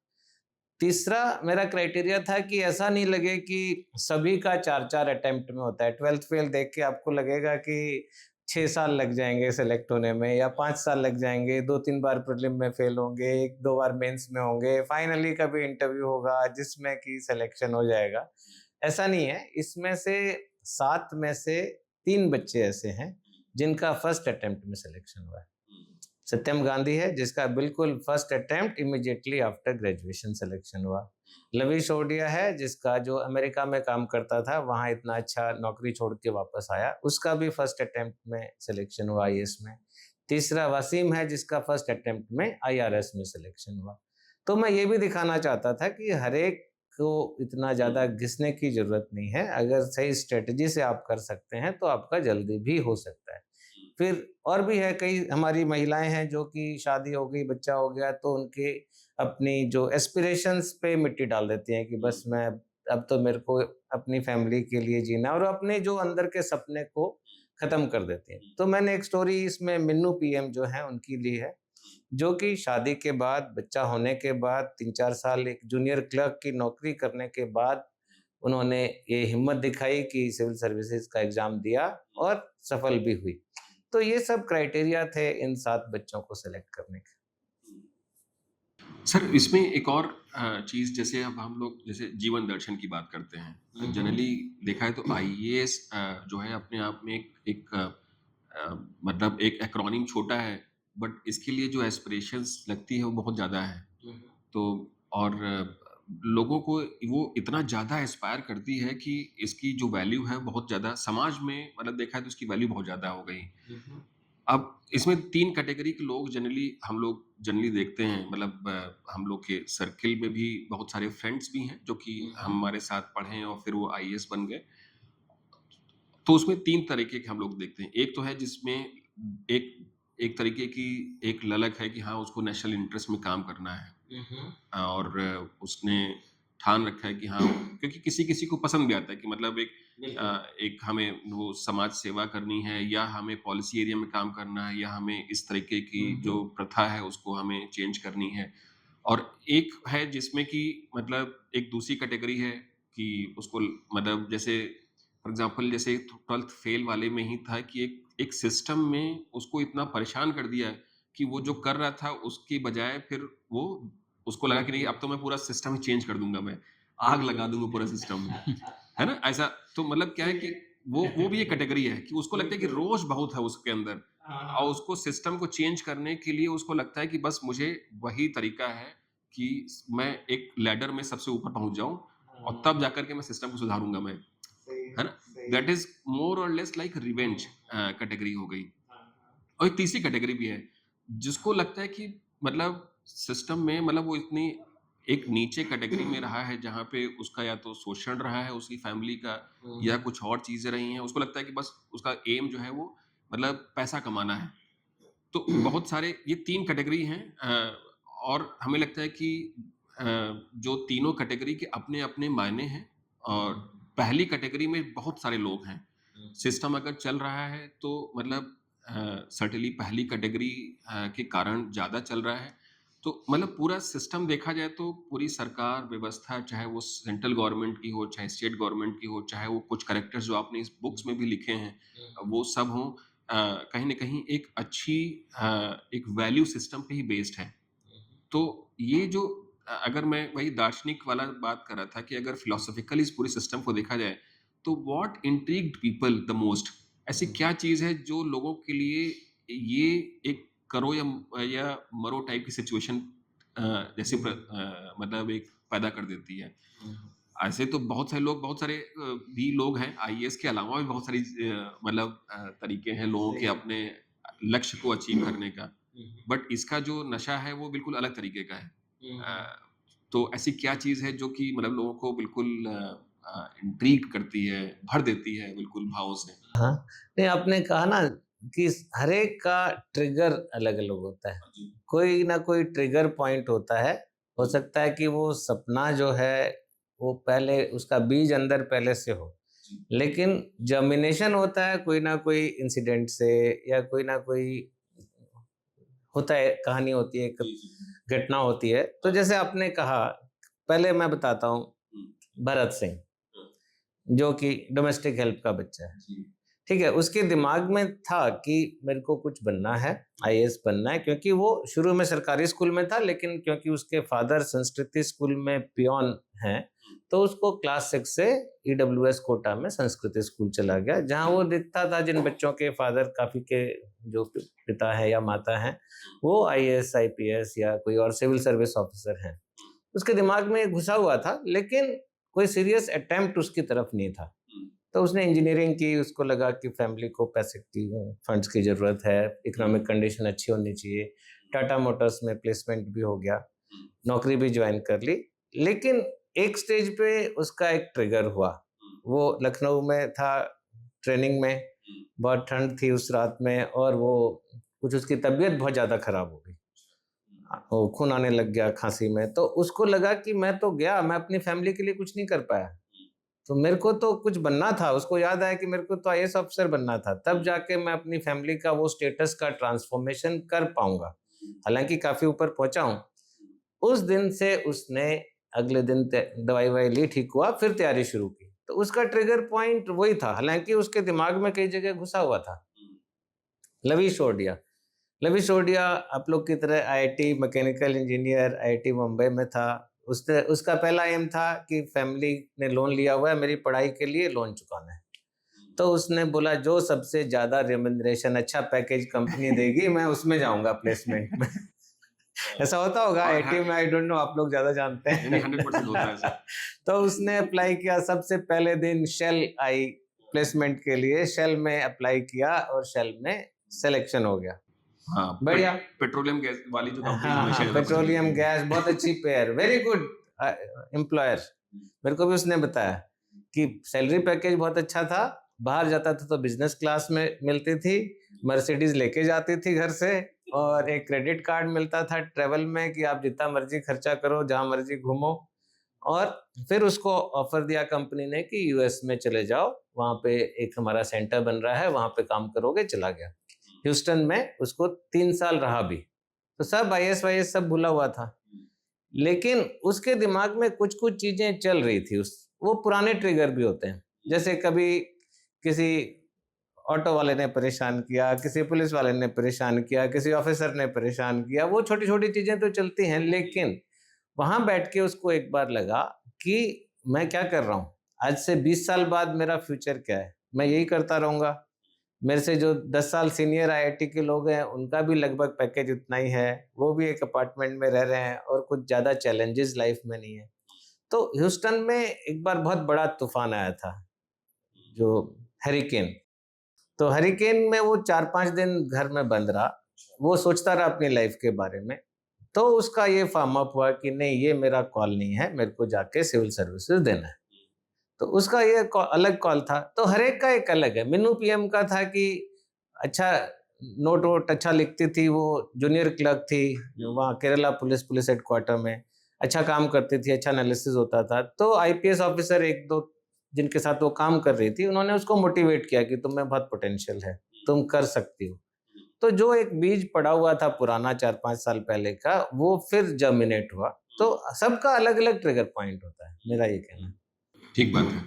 तीसरा मेरा क्राइटेरिया था कि ऐसा नहीं लगे कि सभी का 4-4 अटेम्प्ट में होता है। 12th फेल देख के आपको लगेगा कि 6 साल लग जाएँगे सेलेक्ट होने में या 5 साल लग जाएँगे, 2-3 बार प्रीलिम में फेल होंगे, 1-2 बार मेंस में होंगे, फाइनली कभी इंटरव्यू होगा जिसमें कि सिलेक्शन हो जाएगा। ऐसा नहीं है, इसमें से 7 में से 3 बच्चे ऐसे हैं, जिनका फर्स्ट अटेम्प्ट में सिलेक्शन हुआ है। सत्यम गांधी है जिसका बिल्कुल first attempt immediately after graduation selection हुआ। लवीश ओडिया है जिसका जो अमेरिका में काम करता था, वहाँ इतना अच्छा नौकरी छोड़ के वापस आया, उसका भी फर्स्ट अटेम्प्ट में सिलेक्शन हुआ आईएएस में। तीसरा वसीम है जिसका फर्स्ट अटेम्प्ट में आईआरएस में सिलेक्शन हुआ। तो मैं ये भी दिखाना चाहता था कि हर एक को इतना ज़्यादा घिसने की ज़रूरत नहीं है, अगर सही स्ट्रेटजी से आप कर सकते हैं तो आपका जल्दी भी हो सकता है। फिर और भी है, कई हमारी महिलाएं हैं जो कि शादी हो गई, बच्चा हो गया तो उनके अपनी जो एस्पिरेशंस पे मिट्टी डाल देती हैं कि बस मैं अब तो मेरे को अपनी फैमिली के लिए जीना है, और अपने जो अंदर के सपने को खत्म कर देती हैं। तो मैंने एक स्टोरी इसमें मिन्नू पीएम जो है उनकी ली है, जो कि शादी के बाद, बच्चा होने के बाद 3-4 साल एक जूनियर क्लर्क की नौकरी करने के बाद उन्होंने ये हिम्मत दिखाई कि सिविल सर्विसेज का एग्जाम दिया और सफल भी हुई। तो ये सब क्राइटेरिया थे इन 7 बच्चों को सेलेक्ट करने के। सर इसमें एक और चीज़ जैसे अब हम लोग जैसे जीवन दर्शन की बात करते हैं, तो जनरली देखा है तो आईएएस जो है अपने आप में एक मतलब एक एक्रोनिम छोटा है, बट इसके लिए जो एस्पिरेशंस लगती है वो बहुत ज़्यादा है। तो और लोगों को वो इतना ज़्यादा एस्पायर करती है कि इसकी जो वैल्यू है बहुत ज़्यादा समाज में मतलब देखा है तो इसकी वैल्यू बहुत ज़्यादा हो गई। अब इसमें 3 कैटेगरी के लोग हम लोग जनरली देखते हैं, मतलब हम लोग के सर्किल में भी बहुत सारे फ्रेंड्स भी हैं जो कि हमारे साथ पढ़े हैं और फिर वो आईएएस बन गए। तो उसमें 3 तरीके के हम लोग देखते हैं। एक तो है जिसमें एक एक तरीके की एक ललक है कि हाँ, उसको नेशनल इंटरेस्ट में काम करना है। और उसने ठान रखा है कि हाँ, क्योंकि किसी-किसी को पसंद भी आता है कि मतलब एक हमें वो समाज सेवा करनी है या हमें पॉलिसी एरिया में काम करना है या हमें इस तरीके की जो प्रथा है उसको हमें चेंज करनी है। और एक है जिसमें कि मतलब एक दूसरी कैटेगरी है कि उसको मतलब जैसे फॉर एग्ज़ाम्पल जैसे 12th फेल वाले में ही था कि एक एक सिस्टम में उसको इतना परेशान कर दिया कि वो जो कर रहा था उसके बजाय फिर वो उसको लगा कि नहीं अब तो मैं पूरा सिस्टम ही चेंज कर दूँगा मैं, आग लगा दूँगा पूरा सिस्टम में, है ना? ऐसा तो मतलब क्या है कि वो भी एक कैटेगरी है कि उसको लगता है कि रोष बहुत है उसके अंदर और उसको सिस्टम को चेंज करने के लिए उसको लगता है कि बस मुझे वही तरीका है कि मैं एक लैडर में सबसे ऊपर पहुँच जाऊँ और तब जाकर के मैं सिस्टम को सुधारूँगा मैं, है ना? दैट इज़ मोर और लेस लाइक रिवेंज कैटेगरी हो गई। और एक तीसरी कैटेगरी भी है, जिसको लगता है कि मतलब सिस्टम में मतलब वो इतनी एक नीचे कैटेगरी में रहा है जहाँ पे उसका या तो शोषण रहा है उसकी फैमिली का या कुछ और चीज़ें रही हैं। उसको लगता है कि बस उसका एम जो है वो मतलब पैसा कमाना है। तो बहुत सारे ये 3 कैटेगरी हैं और हमें लगता है कि अ, जो तीनों कैटेगरी के अपने-अपने मायने हैं और पहली कैटेगरी में बहुत सारे लोग हैं। सिस्टम अगर चल रहा है तो मतलब सर्टेनली पहली कैटेगरी के कारण ज़्यादा चल रहा है। तो मतलब पूरा सिस्टम देखा जाए तो पूरी सरकार व्यवस्था, चाहे वो सेंट्रल गवर्नमेंट की हो, चाहे स्टेट गवर्नमेंट की हो, चाहे वो कुछ कैरेक्टर्स जो आपने इस बुक्स में भी लिखे हैं वो सब हों, कहीं न कहीं एक अच्छी एक वैल्यू सिस्टम पे ही बेस्ड है। तो ये जो अगर मैं वही दार्शनिक वाला बात कर रहा था कि अगर फिलोसॉफिकली इस पूरे सिस्टम को देखा जाए तो what intrigued people the most, ऐसी क्या चीज़ है जो लोगों के लिए ये एक करो या मरो टाइप की सिचुएशन जैसे मतलब एक पैदा कर देती है। ऐसे तो बहुत सारे लोग, बहुत सारे भी लोग हैं, आईएएस के अलावा भी बहुत सारी मतलब तरीके हैं लोगों के अपने लक्ष्य को अचीव करने का, बट इसका जो नशा है वो बिल्कुल अलग तरीके का है। तो ऐसी क्या चीज़ है जो कि मतलब लोगों को बिल्कुल इंट्रिग करती है, भर देती है बिल्कुल भावों से? हाँ, नहीं आपने कहा ना कि हर एक का ट्रिगर अलग-अलग होता है। जी, कोई ना कोई ट्रिगर पॉइंट होता है। हो सकता है कि वो सपना जो है, वो पहले उसका बीज अंदर पहले से हो। जी, लेकिन जर्मिनेशन होता है कोई ना कोई इंसिडेंट से, या कोई ना कोई होता है, कहानी होती है, एक जी, जी। घटना होती है। तो जैसे आपने कहा, पहले मैं बताता हूँ, भरत सिंह, हाँ, जो कि डोमेस्टिक हेल्प का बच्चा है। जी, ठीक है, उसके दिमाग में था कि मेरे को कुछ बनना है, आईएएस बनना है, क्योंकि वो शुरू में सरकारी स्कूल में था, लेकिन क्योंकि उसके फादर संस्कृति स्कूल में पियोन हैं, तो उसको क्लास 6 से ईडब्ल्यूएस कोटा में संस्कृति स्कूल चला गया, जहाँ वो देखता था जिन बच्चों के फादर काफ़ी के जो पिता है या माता हैं, वो आईएएस, आईपीएस या कोई और सिविल सर्विस ऑफिसर हैं। उसके दिमाग में ये घुसा हुआ था, लेकिन कोई सीरियस अटेम्प्ट उसकी तरफ नहीं था। तो उसने इंजीनियरिंग की, उसको लगा कि फैमिली को पैसे की, फंड्स की ज़रूरत है, इकोनॉमिक कंडीशन अच्छी होनी चाहिए। टाटा मोटर्स में प्लेसमेंट भी हो गया, नौकरी भी ज्वाइन कर ली। लेकिन एक स्टेज पे उसका एक ट्रिगर हुआ। वो लखनऊ में था ट्रेनिंग में, बहुत ठंड थी उस रात में, और वो कुछ उसकी तबीयत बहुत ज़्यादा खराब हो गई। वो खून आने लग गया खाँसी में, तो उसको लगा कि मैं तो गया, मैं अपनी फैमिली के लिए कुछ नहीं कर पाया। तो मेरे को तो कुछ बनना था, उसको याद आया कि मेरे को तो आईएएस ऑफिसर बनना था, तब जाके मैं अपनी फैमिली का वो स्टेटस का ट्रांसफॉर्मेशन कर पाऊँगा। हालाँकि काफ़ी ऊपर पहुँचा हूँ। उस दिन से उसने अगले दिन दवाई-ववाई ली, ठीक हुआ, फिर तैयारी शुरू की। तो उसका ट्रिगर पॉइंट वही था, हालाँकि उसके दिमाग में कई जगह घुसा हुआ था। लवीश ओडिया। लवीश ओडिया आप लोग की तरह IIT mechanical engineer IIT Mumbai में था। उसने उसका पहला एम था कि फैमिली ने लोन लिया हुआ है, मेरी पढ़ाई के लिए लोन चुकाना है। तो उसने बोला जो सबसे ज़्यादा रेम्युनरेशन, अच्छा पैकेज कंपनी देगी, मैं उसमें जाऊँगा प्लेसमेंट में। ऐसा होता होगा और आईआईटी में, आई डोंट नो, आप लोग ज़्यादा जानते नहीं, नहीं, हैं। 100% होता है ऐसा। तो उसने अप्लाई किया, सबसे पहले दिन शेल आई प्लेसमेंट के लिए, शेल में अप्लाई किया और शेल में सिलेक्शन हो गया। हाँ, बढ़िया। पेट्रोलियम गैस वाली जो कंपनी हाँ, हमेशा हाँ, ज़्यादा पसंद पेट्रोलियम करती है। गैस बहुत अच्छी पेयर, वेरी गुड एम्प्लॉयर। मेरे को भी उसने बताया कि सैलरी पैकेज बहुत अच्छा था, बाहर जाता था तो बिजनेस क्लास में मिलती थी, मर्सिडीज लेके जाती थी घर से, और एक क्रेडिट कार्ड मिलता था ट्रैवल में कि आप जितना मर्जी खर्चा करो, जहाँ मर्जी घूमो। और फिर उसको ऑफर दिया कंपनी ने कि यूएस में चले जाओ, वहाँ पे एक हमारा सेंटर बन रहा है, वहाँ पे काम करोगे। चला गया ह्यूस्टन में, उसको 3 साल रहा भी। तो सब आईएएस वाईएएस सब भूला हुआ था, लेकिन उसके दिमाग में कुछ-कुछ चीज़ें चल रही थी। उस वो पुराने ट्रिगर भी होते हैं। जैसे कभी किसी ऑटो वाले ने परेशान किया, किसी पुलिस वाले ने परेशान किया, किसी ऑफिसर ने परेशान किया, वो छोटी-छोटी चीज़ें तो चलती हैं, लेकिन वहाँ बैठ के उसको एक बार लगा कि मैं क्या कर रहा हूँ? आज से 20 साल बाद मेरा फ्यूचर क्या है? मैं यही करता रहूँगा। मेरे से जो 10 साल सीनियर आईआईटी के लोग हैं, उनका भी लगभग पैकेज उतना ही है। वो भी एक अपार्टमेंट में रह रहे हैं और कुछ ज़्यादा चैलेंजेस लाइफ में नहीं है। तो ह्यूस्टन में एक बार बहुत बड़ा तूफ़ान आया था, जो हरिकेन। तो हरिकेन में वो 4-5 दिन घर में बंद रहा। वो सोचता रहा अपनी लाइफ के बारे में। तो उसका ये फार्म अप हुआ कि नहीं, ये मेरा कॉल नहीं है, मेरे को जाके सिविल सर्विसेज देना है। तो उसका ये अलग कॉल था। तो हर एक का एक अलग है। मीनू पीएम का था कि अच्छा नोट वोट अच्छा लिखती थी, वो जूनियर क्लर्क थी वहाँ केरला पुलिस हेडक्वार्टर में, अच्छा काम करती थी, अच्छा एनालिसिस होता था। तो आईपीएस ऑफिसर एक दो जिनके साथ वो काम कर रही थी, उन्होंने उसको मोटिवेट किया कि तुम में बहुत पोटेंशियल है, तुम कर सकती हो। तो जो एक बीज पड़ा हुआ था पुराना 4-5 साल पहले का, वो फिर जर्मिनेट हुआ। तो सबका अलग-अलग ट्रिगर पॉइंट होता है, मेरा ये कहना है। ठीक बात है,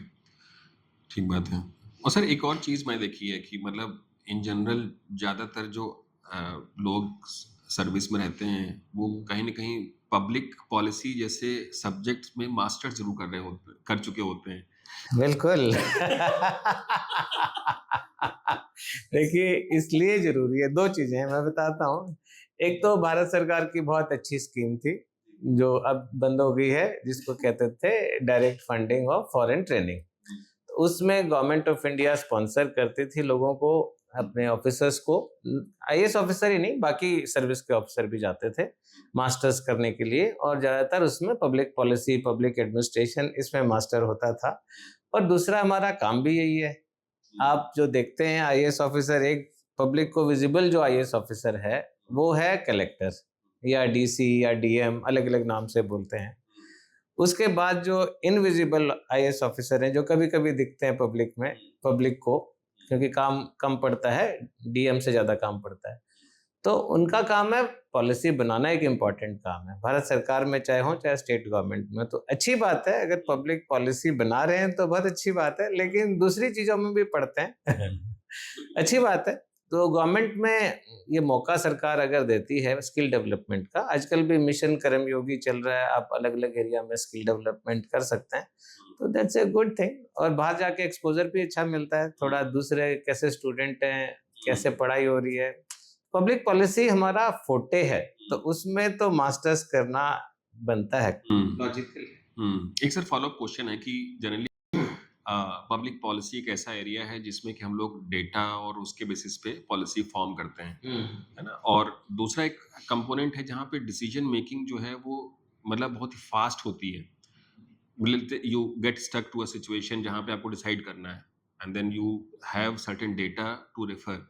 ठीक बात है। और सर एक और चीज़ मैंने देखी है कि मतलब इन जनरल ज़्यादातर जो लोग सर्विस में रहते हैं, वो कहीं न कहीं पब्लिक पॉलिसी जैसे सब्जेक्ट्स में मास्टर्स ज़रूर कर चुके होते हैं। बिल्कुल। देखिए, इसलिए ज़रूरी है, 2 चीज़ें हैं, मैं बताता हूँ। एक तो भारत सरकार की बहुत अच्छी स्कीम थी, जो अब बंद हो गई है, जिसको कहते थे direct funding of foreign training. तो उसमें गवर्नमेंट ऑफ इंडिया स्पॉन्सर करती थी लोगों को, अपने ऑफिसर्स को, आईएएस ऑफिसर ही नहीं, बाकी सर्विस के ऑफिसर भी जाते थे मास्टर्स करने के लिए, और ज़्यादातर उसमें पब्लिक पॉलिसी, पब्लिक एडमिनिस्ट्रेशन, इसमें मास्टर होता था। और दूसरा हमारा काम भी यही है। आप जो देखते हैं आईएएस ऑफिसर, एक पब्लिक को विजिबल जो आईएएस ऑफिसर है, वो है कलेक्टर या डीसी या डीएम, अलग-अलग नाम से बोलते हैं। उसके बाद जो इनविजिबल आईएएस ऑफिसर हैं, जो कभी-कभी दिखते हैं पब्लिक में, पब्लिक को, क्योंकि काम कम पड़ता है, डीएम से ज़्यादा काम पड़ता है। तो उनका काम है पॉलिसी बनाना, एक इम्पोर्टेंट काम है। भारत सरकार में चाहे हो, चाहे स्टेट गवर्नमेंट में। तो अच्छी बात है, अगर पब्लिक पॉलिसी बना रहे हैं तो बहुत अच्छी बात है, लेकिन दूसरी चीज़ों में भी पढ़ते हैं। अच्छी बात है। तो गवर्नमेंट में ये मौका सरकार अगर देती है स्किल डेवलपमेंट का, आजकल भी मिशन कर्मयोगी चल रहा है, आप अलग-अलग एरिया में स्किल डेवलपमेंट कर सकते हैं, तो दैट्स अ गुड थिंग। और बाहर जाके एक्सपोज़र भी अच्छा मिलता है, थोड़ा दूसरे कैसे स्टूडेंट हैं, कैसे पढ़ाई हो रही है। पब्लिक पॉलिसी हमारा फोर्टे है, तो उसमें तो मास्टर्स करना बनता है, लॉजिकल है। एक सर फ़ॉलो-अप क्वेश्चन है कि जनरली पब्लिक पॉलिसी एक ऐसा एरिया है जिसमें कि हम लोग डेटा और उसके बेसिस पे पॉलिसी फॉर्म करते हैं, है ना? और दूसरा एक कंपोनेंट है जहाँ पे डिसीजन मेकिंग जो है वो मतलब बहुत ही फास्ट होती है। You get stuck to a situation जहाँ पे आपको डिसाइड करना है and then you have certain data to refer.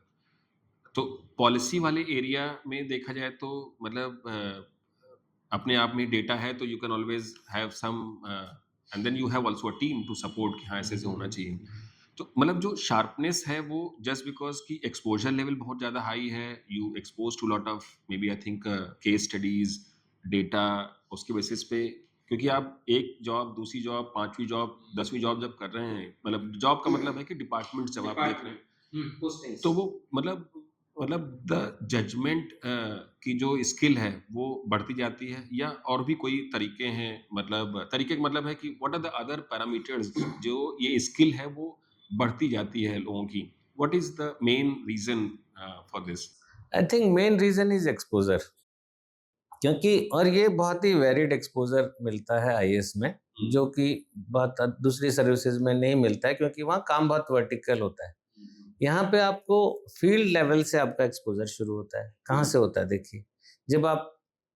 तो पॉलिसी वाले एरिया में देखा जाए तो मतलब अपने आप में डेटा है तो you can always have some and then you have also a team to support कि हाँ ऐसे होना चाहिए। तो मतलब जो शार्पनेस है वो जस्ट बिकॉज की एक्सपोजर लेवल बहुत ज़्यादा हाई है, you expose to lot of may be I think case studies, data, उसके बेसिस पे, क्योंकि आप एक जॉब, दूसरी जॉब, 5वीं जॉब, 10वीं जॉब जब कर रहे हैं, मतलब जॉब का मतलब है कि डिपार्टमेंट जब आप देख रहे हैं, तो वो मतलब द जजमेंट की जो स्किल है वो बढ़ती जाती है, या और भी कोई तरीके हैं, मतलब तरीके का मतलब है कि what are the other parameters जो ये स्किल है वो बढ़ती जाती है लोगों की, what is the main reason for this? I think main reason is exposure, क्योंकि और ये बहुत ही वेरिड एक्सपोज़र मिलता है आईएएस में, जो कि बहुत दूसरी सर्विसेज़ में नहीं मिलता है, क्योंकि वहाँ काम बहुत वर्टिकल होता है। यहाँ पे आपको फील्ड लेवल से आपका एक्सपोज़र शुरू होता है। कहाँ से होता है देखिए, जब आप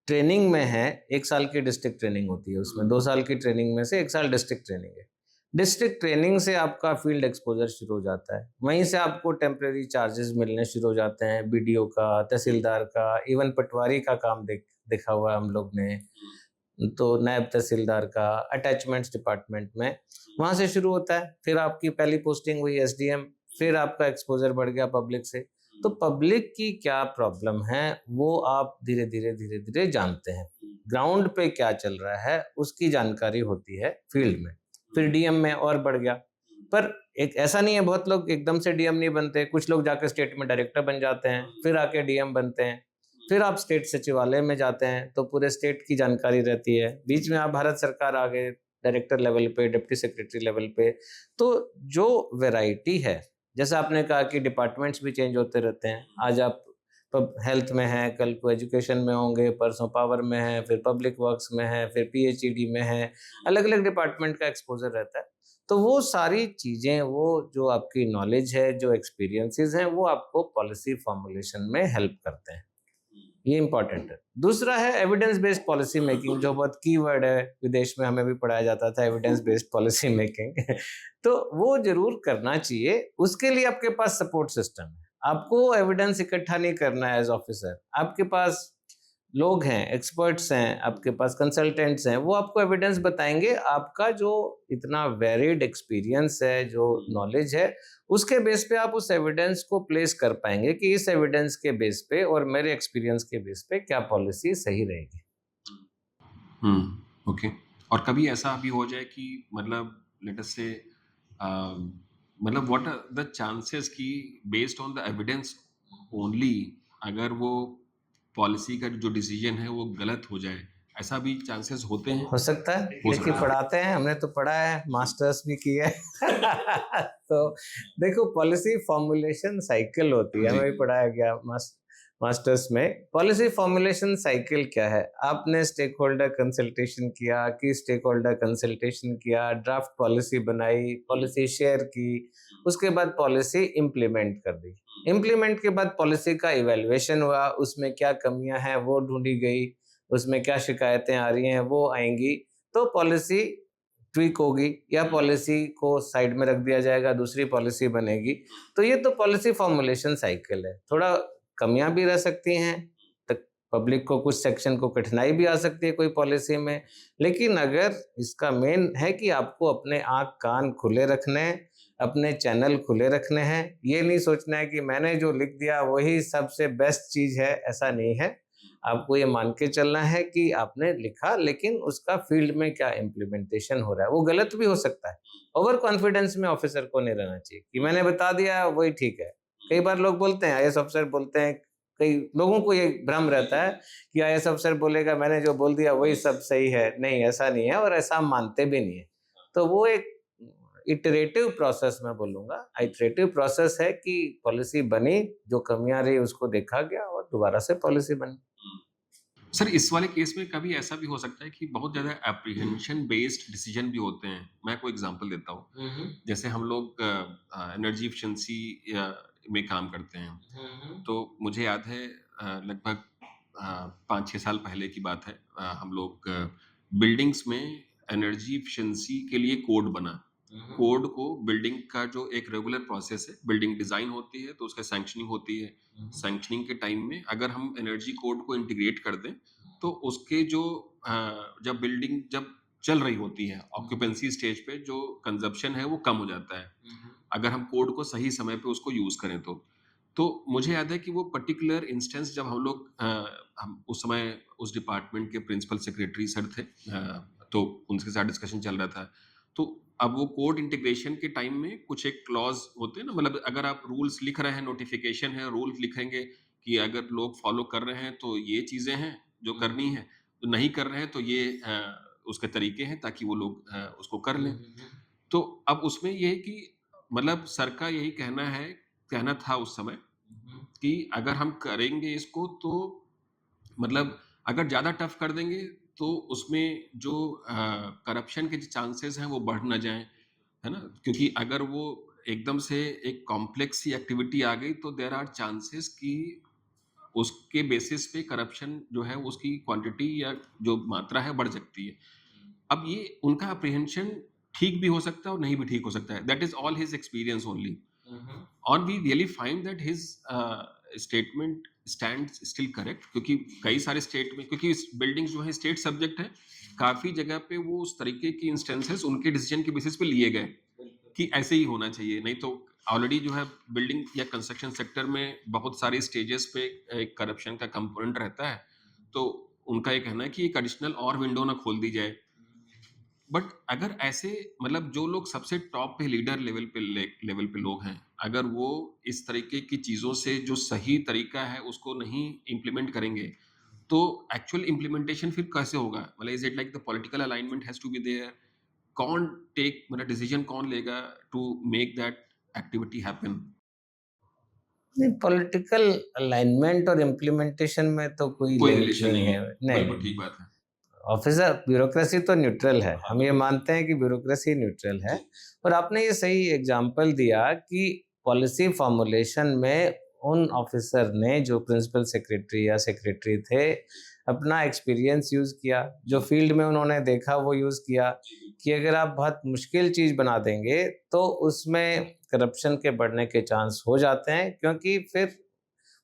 ट्रेनिंग में हैं, 1 साल की डिस्ट्रिक्ट ट्रेनिंग होती है उसमें, 2 साल की ट्रेनिंग में से 1 साल डिस्ट्रिक्ट ट्रेनिंग है। डिस्ट्रिक्ट ट्रेनिंग से आपका फील्ड एक्सपोज़र शुरू हो जाता है। वहीं से आपको टेम्परेरी चार्जेस मिलने शुरू हो जाते हैं, बीडीओ का, तहसीलदार का, इवन पटवारी का काम देखा हुआ है हम लोग ने, तो नायब तहसीलदार का, अटैचमेंट्स डिपार्टमेंट में, वहाँ से शुरू होता है। फिर आपकी पहली पोस्टिंग हुई एसडीएम, फिर आपका एक्सपोज़र बढ़ गया पब्लिक से। तो पब्लिक की क्या प्रॉब्लम है, वो आप धीरे-धीरे जानते हैं। ग्राउंड पे क्या चल रहा है, उसकी जानकारी होती है फील्ड में। फिर डीएम में और बढ़ गया। पर एक ऐसा नहीं है, बहुत लोग एकदम से डीएम नहीं बनते, कुछ लोग जाके स्टेट में डायरेक्टर बन जाते हैं, फिर आके डीएम बनते हैं। फिर आप स्टेट सचिवालय में जाते हैं, तो पूरे स्टेट की जानकारी रहती है। बीच में आप भारत सरकार आ गए, डायरेक्टर लेवल पे, डिप्टी सेक्रेटरी लेवल पे। तो जो वैरायटी है, जैसा आपने कहा कि डिपार्टमेंट्स भी चेंज होते रहते हैं। आज आप हेल्थ में हैं, कल को एजुकेशन में होंगे, परसों पावर में हैं, फिर पब्लिक वर्क्स में हैं, फिर पीएचईडी में हैं। अलग-अलग डिपार्टमेंट का एक्सपोज़र रहता है। तो वो सारी चीज़ें, वो जो आपकी नॉलेज है, जो एक्सपीरियंसेस हैं, वो आपको पॉलिसी फॉर्मुलेशन में हेल्प करते हैं। ये इम्पोर्टेंट है। दूसरा है एविडेंस बेस्ड पॉलिसी मेकिंग, जो बहुत कीवर्ड है, विदेश में हमें भी पढ़ाया जाता था एविडेंस बेस्ड पॉलिसी मेकिंग। तो वो ज़रूर करना चाहिए। उसके लिए आपके पास सपोर्ट सिस्टम है। आपको एविडेंस इकट्ठा नहीं करना है एज़ ऑफिसर। आपके पास लोग हैं, एक्सपर्ट्स हैं, आपके पास कंसल्टेंट्स हैं, वो आपको एविडेंस बताएँगे। आपका जो इतना वेरिड एक्सपीरियंस है, जो नॉलेज है, उसके बेस पे आप उस एविडेंस को प्लेस कर पाएँगे कि इस एविडेंस के बेस पे और मेरे एक्सपीरियंस के बेस पे क्या पॉलिसी सही रहेगी। ओके। और कभी ऐसा भी हो जाए कि मतलब लेट अस से मतलब व्हाट आर द चांसेस कि based on the evidence only अगर वो पॉलिसी का जो डिसीजन है वो गलत हो जाए, ऐसा भी चांसेस होते हैं? हो सकता है, हो देखिए सकता है। पढ़ाते हैं, हमने तो पढ़ा है, मास्टर्स भी किया है। तो देखो पॉलिसी फॉर्मुलेशन साइकिल होती है, जी। हमें भी पढ़ाया गया मास्टर्स में। पॉलिसी फॉर्मुलेशन साइकिल क्या है? आपने स्टेक होल्डर कंसल्टेशन किया, की स्टेक होल्डर कंसल्टेशन किया, ड्राफ्ट पॉलिसी बनाई, पॉलिसी शेयर की, उसके बाद पॉलिसी इम्प्लीमेंट कर दी। इम्प्लीमेंट के बाद पॉलिसी का इवैल्यूएशन हुआ, उसमें क्या कमियां हैं वो ढूंढी गई, उसमें क्या शिकायतें आ रही हैं वो आएंगी, तो पॉलिसी ट्वीक होगी या पॉलिसी को साइड में रख दिया जाएगा, दूसरी पॉलिसी बनेगी। तो ये तो पॉलिसी फॉर्मुलेशन साइकिल है। थोड़ा कमियां भी रह सकती हैं, तक पब्लिक को कुछ सेक्शन को कठिनाई भी आ सकती है कोई पॉलिसी में, लेकिन अगर इसका मेन है कि आपको अपने आँख कान खुले रखने हैं, अपने चैनल खुले रखने हैं। ये नहीं सोचना है कि मैंने जो लिख दिया वही सबसे बेस्ट चीज़ है, ऐसा नहीं है। आपको ये मान के चलना है कि आपने लिखा, लेकिन उसका फील्ड में क्या इम्प्लीमेंटेशन हो रहा है, वो गलत भी हो सकता है। ओवर कॉन्फिडेंस में ऑफिसर को नहीं रहना चाहिए कि मैंने बता दिया वही ठीक है। कई बार लोग बोलते हैं, आईएएस अफसर बोलते हैं, कई लोगों को ये भ्रम रहता है कि आईएएस अफसर बोलेगा मैंने जो बोल दिया वही सब सही है। नहीं, ऐसा नहीं है और ऐसा हम मानते भी नहीं है। तो वो एक इटरेटिव प्रोसेस मैं बोलूँगा, इटरेटिव प्रोसेस है कि पॉलिसी बनी, जो कमियाँ रही उसको देखा गया और दोबारा से पॉलिसी बनी। सर इस वाले केस में कभी ऐसा भी हो सकता है कि बहुत ज़्यादा एप्रीहेंशन बेस्ड डिसीजन भी होते हैं। मैं कोई एग्जांपल देता हूँ। जैसे हम लोग एनर्जी एफिशिएंसी में काम करते हैं। तो मुझे याद है लगभग 5-6 साल पहले की बात है। हम लोग बिल्डिंग्स में एनर्जी एफिशिएंसी के लिए कोड बना। कोड को बिल्डिंग का जो एक रेगुलर प्रोसेस है, बिल्डिंग डिज़ाइन होती है तो उसका सैंक्शनिंग होती है। सैंक्शनिंग के टाइम में अगर हम एनर्जी कोड को इंटीग्रेट कर दें तो उसके जो जब बिल्डिंग जब चल रही होती है ऑक्यूपेंसी स्टेज पे जो कंजप्शन है वो कम हो जाता है अगर हम कोड को सही समय पे उसको यूज करें तो मुझे याद है कि वो पर्टिकुलर इंस्टेंस जब हम लोग हम उस समय उस डिपार्टमेंट के प्रिंसिपल सेक्रेटरी सर थे तो उनके साथ डिस्कशन चल रहा था तो अब वो कोड इंटीग्रेशन के टाइम में कुछ एक क्लॉज होते हैं ना मतलब अगर आप रूल्स लिख रहे हैं नोटिफिकेशन है रूल्स लिखेंगे कि अगर लोग फॉलो कर रहे हैं तो ये चीजें हैं जो करनी है तो नहीं कर रहे हैं तो ये उसके तरीके हैं ताकि वो लोग उसको कर लें तो अब उसमें ये है कि मतलब सर का यही कहना था उस समय कि अगर हम करेंगे इसको तो मतलब अगर ज़्यादा टफ कर देंगे तो उसमें जो करप्शन के चांसेस हैं वो बढ़ ना जाएं है ना क्योंकि अगर वो एकदम से एक कॉम्प्लेक्स सी एक्टिविटी आ गई तो देयर आर चांसेस कि उसके बेसिस पे करप्शन जो है उसकी क्वांटिटी या जो मात्रा है बढ़ सकती है अब ये उनका अप्रीहेंशन ठीक भी हो सकता है और नहीं भी ठीक हो सकता है that is all his experience only और we really find that his statement stand still correct क्योंकि कई सारे स्टेट में क्योंकि बिल्डिंग्स जो है स्टेट सब्जेक्ट है काफी जगह पे वो उस तरीके की इंस्टेंसेस उनके डिसीजन के बेसिस पे लिए गए कि ऐसे ही होना चाहिए नहीं तो ऑलरेडी जो है बिल्डिंग या कंस्ट्रक्शन सेक्टर में बहुत सारे स्टेजेस पे एक करप्शन का कंपोनेंट रहता है तो उनका ये कहना है कि एक एडिशनल और विंडो ना खोल दी जाए बट अगर ऐसे मतलब जो लोग सबसे टॉप पे लीडर लेवल पे लोग हैं अगर वो इस तरीके की चीजों से जो सही तरीका है उसको नहीं इम्प्लीमेंट करेंगे तो एक्चुअल इम्प्लीमेंटेशन फिर कैसे होगा मतलब is it like the political alignment has to be there कौन टेक मतलब डिसीजन कौन लेगा to make that activity happen नहीं, पॉलिटिकल अलाइनमेंट और इम्प्लीमेंटेशन में तो कोई कोई लिंक रिलेशन नहीं नहीं है। है नहीं, बिल्कुल ठीक बात है ऑफिसर ब्यूरोक्रेसी तो न्यूट्रल है, हम ये मानते हैं कि ब्यूरोक्रेसी न्यूट्रल है। और आपने ये सही एग्जांपल दिया कि पॉलिसी फॉर्मुलेशन में उन ऑफिसर ने जो प्रिंसिपल सेक्रेटरी या सेक्रेटरी थे अपना एक्सपीरियंस यूज़ किया, जो फील्ड में उन्होंने देखा वो यूज़ किया कि अगर आप बहुत मुश्किल चीज़ बना देंगे तो उसमें करप्शन के बढ़ने के चांस हो जाते हैं, क्योंकि फिर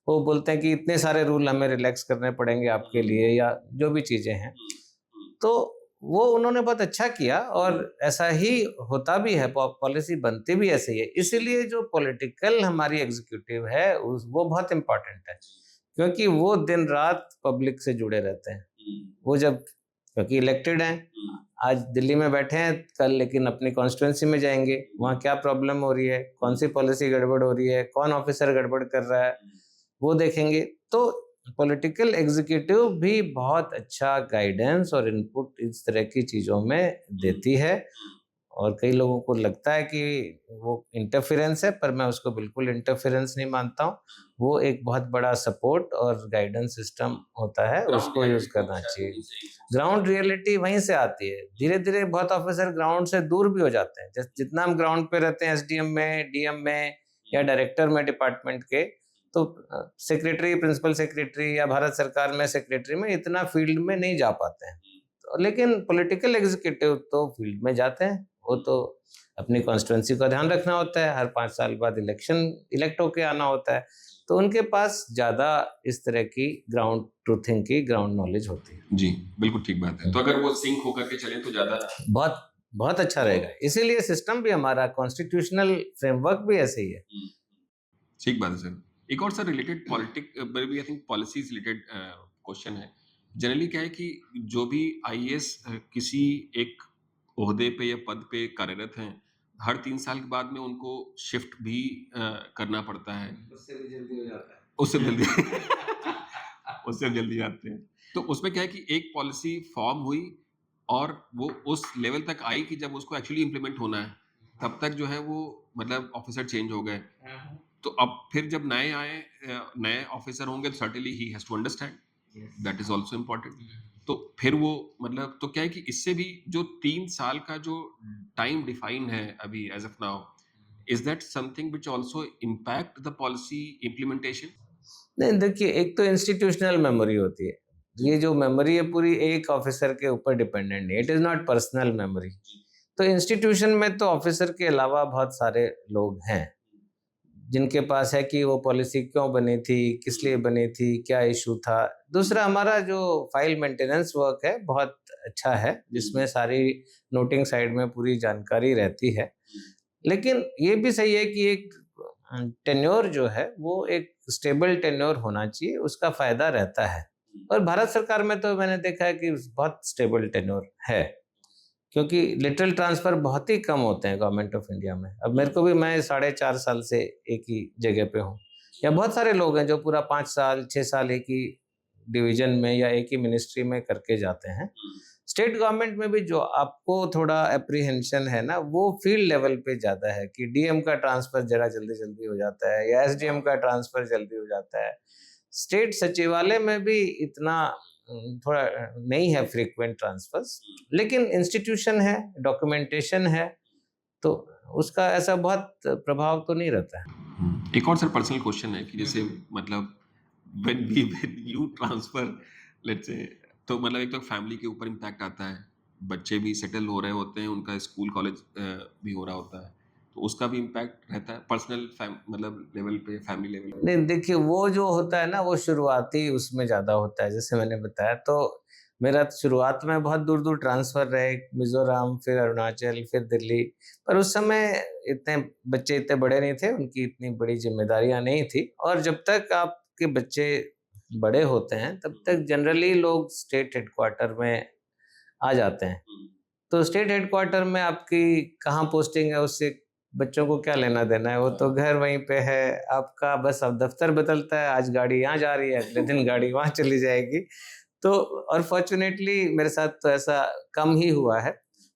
वो बोलते हैं कि इतने सारे रूल हमें रिलैक्स करने पड़ेंगे आपके लिए, या जो भी चीज़ें हैं। तो वो उन्होंने बहुत अच्छा किया, और ऐसा ही होता भी है, पॉलिसी बनती भी ऐसे ही है। इसीलिए जो पॉलिटिकल हमारी एग्जीक्यूटिव है वो बहुत इम्पोर्टेंट है, क्योंकि वो दिन रात पब्लिक से जुड़े रहते हैं। वो जब, क्योंकि इलेक्टेड हैं, आज दिल्ली में बैठे हैं, कल लेकिन अपनी कॉन्स्टिट्यूंसी में जाएंगे, वहाँ क्या प्रॉब्लम हो रही है, कौन सी पॉलिसी गड़बड़ हो रही है, कौन ऑफिसर गड़बड़ कर रहा है, वो देखेंगे। तो पॉलिटिकल एग्जीक्यूटिव भी बहुत अच्छा गाइडेंस और इनपुट इस तरह की चीज़ों में देती है, और कई लोगों को लगता है कि वो इंटरफेरेंस है, पर मैं उसको बिल्कुल इंटरफेरेंस नहीं मानता हूँ। वो एक बहुत बड़ा सपोर्ट और गाइडेंस सिस्टम होता है, उसको यूज़ करना चाहिए। ग्राउंड रियलिटी वहीं से आती है। धीरे-धीरे बहुत ऑफिसर ग्राउंड से दूर भी हो जाते हैं। जितना हम ग्राउंड पे रहते हैं एसडीएम में, डीएम में या डायरेक्टर में डिपार्टमेंट के, तो सेक्रेटरी, प्रिंसिपल सेक्रेटरी या भारत सरकार में सेक्रेटरी में इतना फील्ड में नहीं जा पाते हैं। लेकिन पॉलिटिकल एग्जीक्यूटिव तो फील्ड में जाते हैं। वो तो अपनी कॉन्स्टिट्यूंसी का ध्यान रखना होता है, हर 5 साल बाद इलेक्ट होके आना होता है, तो उनके पास ज़्यादा इस तरह की ग्राउंड ट्रूथिंग की ग्राउंड नॉलेज होती है। जी, बिल्कुल ठीक बात है। तो अगर वो सिंक होकर के चले तो ज़्यादा बहुत बहुत अच्छा रहेगा। इसीलिए सिस्टम भी हमारा कॉन्स्टिट्यूशनल फ्रेमवर्क भी ऐसे ही है। ठीक बात है सर। एक और sir related I think policies related question है। जनरली क्या है कि जो भी आईएएस किसी एक ओहदे पे या पद पे कार्यरत हैं, हर 3 साल के बाद में उनको शिफ्ट भी करना पड़ता है। उससे भी जल्दी हो जाता है। उससे जल्दी उससे जल्दी आते हैं। तो उसमें क्या है कि एक पॉलिसी फॉर्म हुई और वो उस लेवल तक आई कि जब उसको एक्चुअली इम्प्लीमेंट होना है, तब तक जो है वो मतलब ऑफिसर चेंज हो गए। तो अब फिर जब नए आए नए ऑफिसर होंगे तो सर्टेनली ही has to understand, that is also important. तो फिर वो मतलब तो क्या है कि इससे भी जो 3 साल का जो टाइम डिफाइन है अभी as of now, is that something which also impact the policy implementation? नहीं, देखिए, एक तो इंस्टीट्यूशनल मेमोरी होती है। ये जो मेमोरी है पूरी एक ऑफिसर के ऊपर डिपेंडेंट नहीं, it is not personal memory. तो इंस्टीट्यूशन में तो ऑफिसर के अलावा बहुत सारे लोग हैं, जिनके पास है कि वो पॉलिसी क्यों बनी थी, किस लिए बनी थी, क्या इश्यू था। दूसरा, हमारा जो फाइल मेंटेनेंस वर्क है बहुत अच्छा है, जिसमें सारी नोटिंग साइड में पूरी जानकारी रहती है। लेकिन ये भी सही है कि एक टेन्योर जो है वो एक स्टेबल टेन्योर होना चाहिए, उसका फ़ायदा रहता है। और भारत सरकार में तो मैंने देखा है कि बहुत स्टेबल टेन्योर है, क्योंकि लेटरल ट्रांसफ़र बहुत ही कम होते हैं गवर्नमेंट ऑफ इंडिया में। अब मेरे को भी, मैं 4.5 साल से एक ही जगह पे हूँ, या बहुत सारे लोग हैं जो पूरा 5 साल, 6 साल एक ही डिवीज़न में या एक ही मिनिस्ट्री में करके जाते हैं। स्टेट गवर्नमेंट में भी जो आपको थोड़ा एप्रीहेंशन है ना, वो फील्ड लेवल पे ज़्यादा है कि डीएम का ट्रांसफ़र ज़रा जल्दी-जल्दी हो जाता है, या एसडीएम का ट्रांसफ़र जल्दी हो जाता है। स्टेट सचिवालय में भी इतना थोड़ा नहीं है फ्रीक्वेंट ट्रांसफर्स, लेकिन इंस्टीट्यूशन है, डॉक्यूमेंटेशन है, तो उसका ऐसा बहुत प्रभाव तो नहीं रहता है। एक और सर पर्सनल क्वेश्चन है कि जैसे मतलब when you transfer let's say, तो मतलब एक तो फैमिली के ऊपर इम्पैक्ट आता है, बच्चे भी सेटल हो रहे होते हैं, उनका स्कूल कॉलेज भी हो रहा होता है, तो उसका भी इम्पैक्ट रहता है पर्सनल मतलब लेवल पे, फैमिली लेवल पे। नहीं, देखिए, वो जो होता है ना, वो शुरुआती उसमें ज़्यादा होता है, जैसे मैंने बताया। तो मेरा शुरुआत में बहुत दूर-दूर ट्रांसफ़र रहे, मिज़ोरम, फिर अरुणाचल, फिर दिल्ली। पर उस समय इतने बच्चे इतने बड़े नहीं थे, उनकी इतनी बड़ी ज़िम्मेदारियाँ नहीं थी, और जब तक आपके बच्चे बड़े होते हैं, तब तक जनरली लोग स्टेट हेडक्वार्टर में आ जाते हैं। तो स्टेट हेडक्वार्टर में आपकी कहाँ पोस्टिंग है, उससे बच्चों को क्या लेना देना है, वो तो घर वहीं पे है। आपका बस अब दफ्तर बदलता है, आज गाड़ी यहाँ जा रही है, अगले दिन गाड़ी वहाँ चली जाएगी। तो और फॉर्च्यूनेटली मेरे साथ तो ऐसा कम ही हुआ है।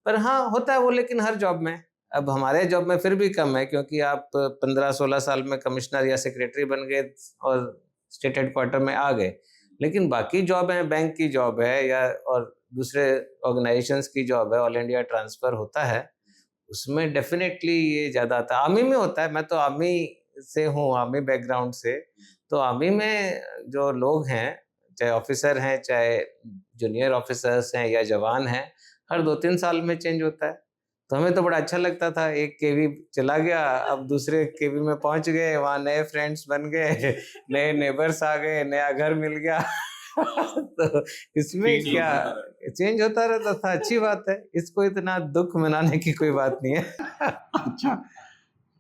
पर हाँ, होता है वो, लेकिन हर जॉब में। अब हमारे जॉब में फिर भी कम है, क्योंकि आप 15-16 साल में कमिश्नर या सेक्रेटरी बन गए और स्टेट हेडक्वार्टर में आ गए। लेकिन बाकी जॉब है, बैंक की जॉब है, या और दूसरे ऑर्गेनाइजेशंस की जॉब है, ऑल इंडिया ट्रांसफ़र होता है, उसमें डेफ़िनेटली ये ज़्यादा आता है। आर्मी में होता है, मैं तो आर्मी से हूँ, आर्मी बैकग्राउंड से। तो आर्मी में जो लोग हैं, चाहे ऑफ़िसर हैं, चाहे जूनियर ऑफ़िसर्स हैं या जवान हैं, हर 2-3 साल में चेंज होता है। तो हमें तो बड़ा अच्छा लगता था, एक केवी चला गया, अब दूसरे केवी में पहुंच गए, वहां नए फ्रेंड्स बन गए, नए नेबर्स आ गए, नया घर मिल गया। तो इसमें Change क्या होता रहता चेंज होता रहता था, अच्छी बात है, इसको इतना दुख मनाने की कोई बात नहीं है। अच्छा।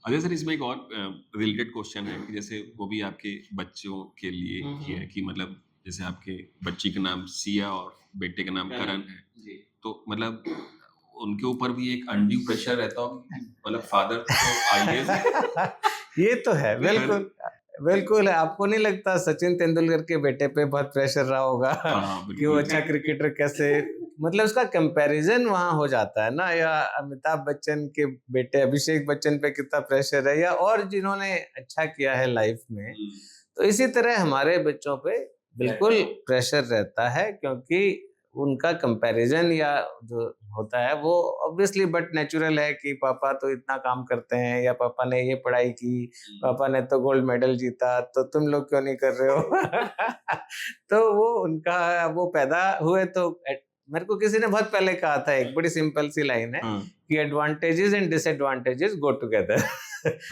अजय सर, इसमें एक और रिलेटेड क्वेश्चन है कि जैसे वो भी आपके बच्चों के लिए ही है कि मतलब जैसे आपके बच्ची का नाम सिया और बेटे का नाम करण है, जी। तो मतलब उनके ऊपर भी एक अनड्यू प्रेशर रहता हो कि मतलब फादर तो आईएएस ये तो है, बिल्कुल बिल्कुल है। आपको नहीं लगता सचिन तेंदुलकर के बेटे पे बहुत प्रेशर रहा होगा हाँ कि वो बिल्कुल अच्छा क्रिकेटर कैसे, मतलब उसका कंपैरिजन वहां हो जाता है ना, या अमिताभ बच्चन के बेटे अभिषेक बच्चन पे कितना प्रेशर है, या और जिन्होंने अच्छा किया है लाइफ में, तो इसी तरह हमारे बच्चों पे बिल्कुल प्रेशर रहता है, क्योंकि उनका कंपैरिजन या जो होता है वो ऑब्वियसली बट नेचुरल है कि पापा तो इतना काम करते हैं, या पापा ने ये पढ़ाई की, पापा ने तो गोल्ड मेडल जीता, तो तुम लोग क्यों नहीं कर रहे हो? तो वो उनका, वो पैदा हुए तो मेरे को किसी ने बहुत पहले कहा था, एक बड़ी सिंपल सी लाइन है हाँ कि advantages and disadvantages go together.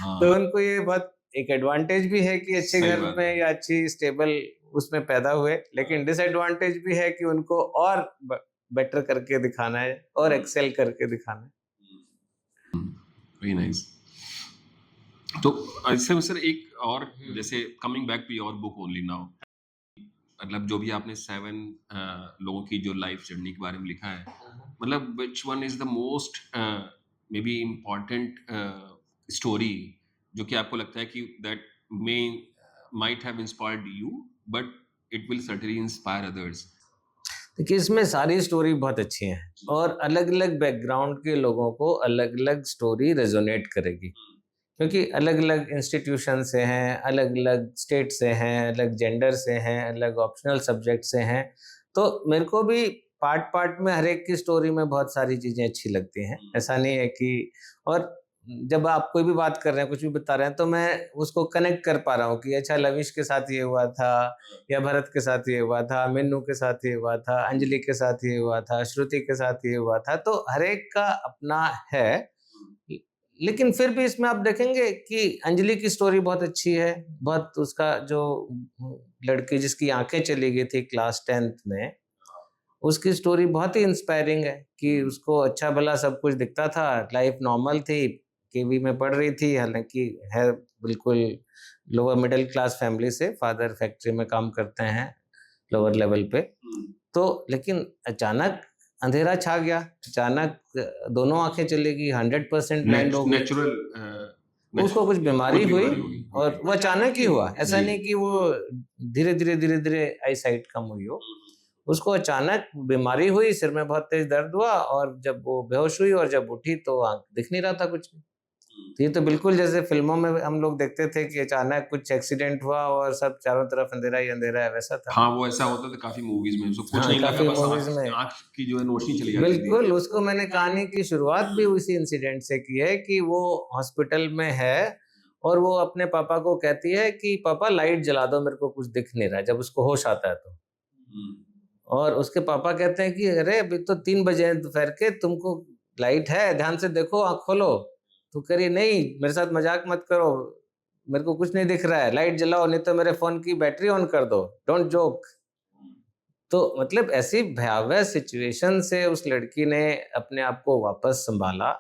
हाँ तो उनको ये बहुत एक एडवांटेज भी है कि अच्छे सही घर बात में है। या अच्छी स्टेबल उसमें पैदा हुए, लेकिन डिसएडवांटेज भी है कि उनको और बेटर करके दिखाना है और एक्सेल करके दिखाना है। Very nice. तो इससे सर एक और जैसे coming back to your book only now, मतलब जो भी आपने 7 लोगों की जो लाइफ जर्नी के बारे में लिखा है, मतलब which one is the most may be important story जो कि आपको लगता है कि that may might have inspired you but it will certainly inspire others? देखिए, इसमें सारी स्टोरी बहुत अच्छी हैं और अलग-अलग बैकग्राउंड के लोगों को अलग-अलग स्टोरी रेजोनेट करेगी, क्योंकि अलग-अलग इंस्टीट्यूशन से हैं, अलग-अलग स्टेट से हैं, अलग जेंडर से हैं, अलग ऑप्शनल सब्जेक्ट से हैं। तो मेरे को भी पार्ट-पार्ट में हर एक की स्टोरी में बहुत सारी चीज़ें अच्छी लगती हैं। ऐसा नहीं है कि, और जब आप कोई भी बात कर रहे हैं, कुछ भी बता रहे हैं, तो मैं उसको कनेक्ट कर पा रहा हूँ कि अच्छा लविश के साथ ये हुआ था, या भरत के साथ ये हुआ था, मिन्नू के साथ ये हुआ था, अंजलि के साथ ये हुआ था, श्रुति के साथ ये हुआ था। तो हर एक का अपना है। लेकिन फिर भी इसमें आप देखेंगे कि अंजलि की स्टोरी बहुत अच्छी है, बहुत उसका जो लड़की जिसकी आंखें चली गई थी क्लास 10th में, उसकी स्टोरी बहुत ही इंस्पायरिंग है कि उसको अच्छा भला सब कुछ दिखता था, लाइफ नॉर्मल थी, केवी में पढ़ रही थी, हालांकि है बिल्कुल लोअर मिडिल क्लास फैमिली से, फादर फैक्ट्री में काम करते हैं लोअर लेवल पे। तो लेकिन अचानक अंधेरा छा गया, अचानक दोनों आंखें चली गई, 100% ब्लाइंड हो गई। नेचुरल उसको कुछ बीमारी हुई होगी और वो अचानक ही हुआ, ऐसा जी। नहीं कि वो धीरे-धीरे आई साइट कम हुई हो। उसको अचानक बीमारी हुई, सिर में बहुत तेज दर्द हुआ, और जब वो बेहोश हुई और जब उठी तो आँख दिख नहीं रहा था कुछ भी। तो ये तो बिल्कुल जैसे फ़िल्मों में हम लोग देखते थे कि अचानक कुछ एक्सीडेंट हुआ और सब चारों तरफ अंधेरा ही अंधेरा है, वैसा था। हाँ, वो ऐसा होता था काफ़ी मूवीज़ में, उसको कुछ हाँ, नहीं लगा, काफ़ी बस मूवीज़ में। आँख की जो है रोशनी चली जाती थी। बिल्कुल, उसको मैंने कहानी की शुरुआत भी उसी इंसिडेंट से की है कि वो हॉस्पिटल में है और वो अपने पापा को कहती है कि पापा लाइट जला दो, मेरे को कुछ दिख नहीं रहा है, जब उसको होश आता है तो। हुँ, और उसके पापा कहते हैं कि अरे अभी तो 3 बजे हैं दोपहर के, तुमको लाइट है, ध्यान से देखो, आँख खोलो। तो कह रही नहीं, मेरे साथ मजाक मत करो, मेरे को कुछ नहीं दिख रहा है, लाइट जलाओ नहीं तो मेरे फ़ोन की बैटरी ऑन कर दो, डोंट जोक। तो मतलब ऐसी भयावह सिचुएशन से उस लड़की ने अपने आप को वापस सँभाला,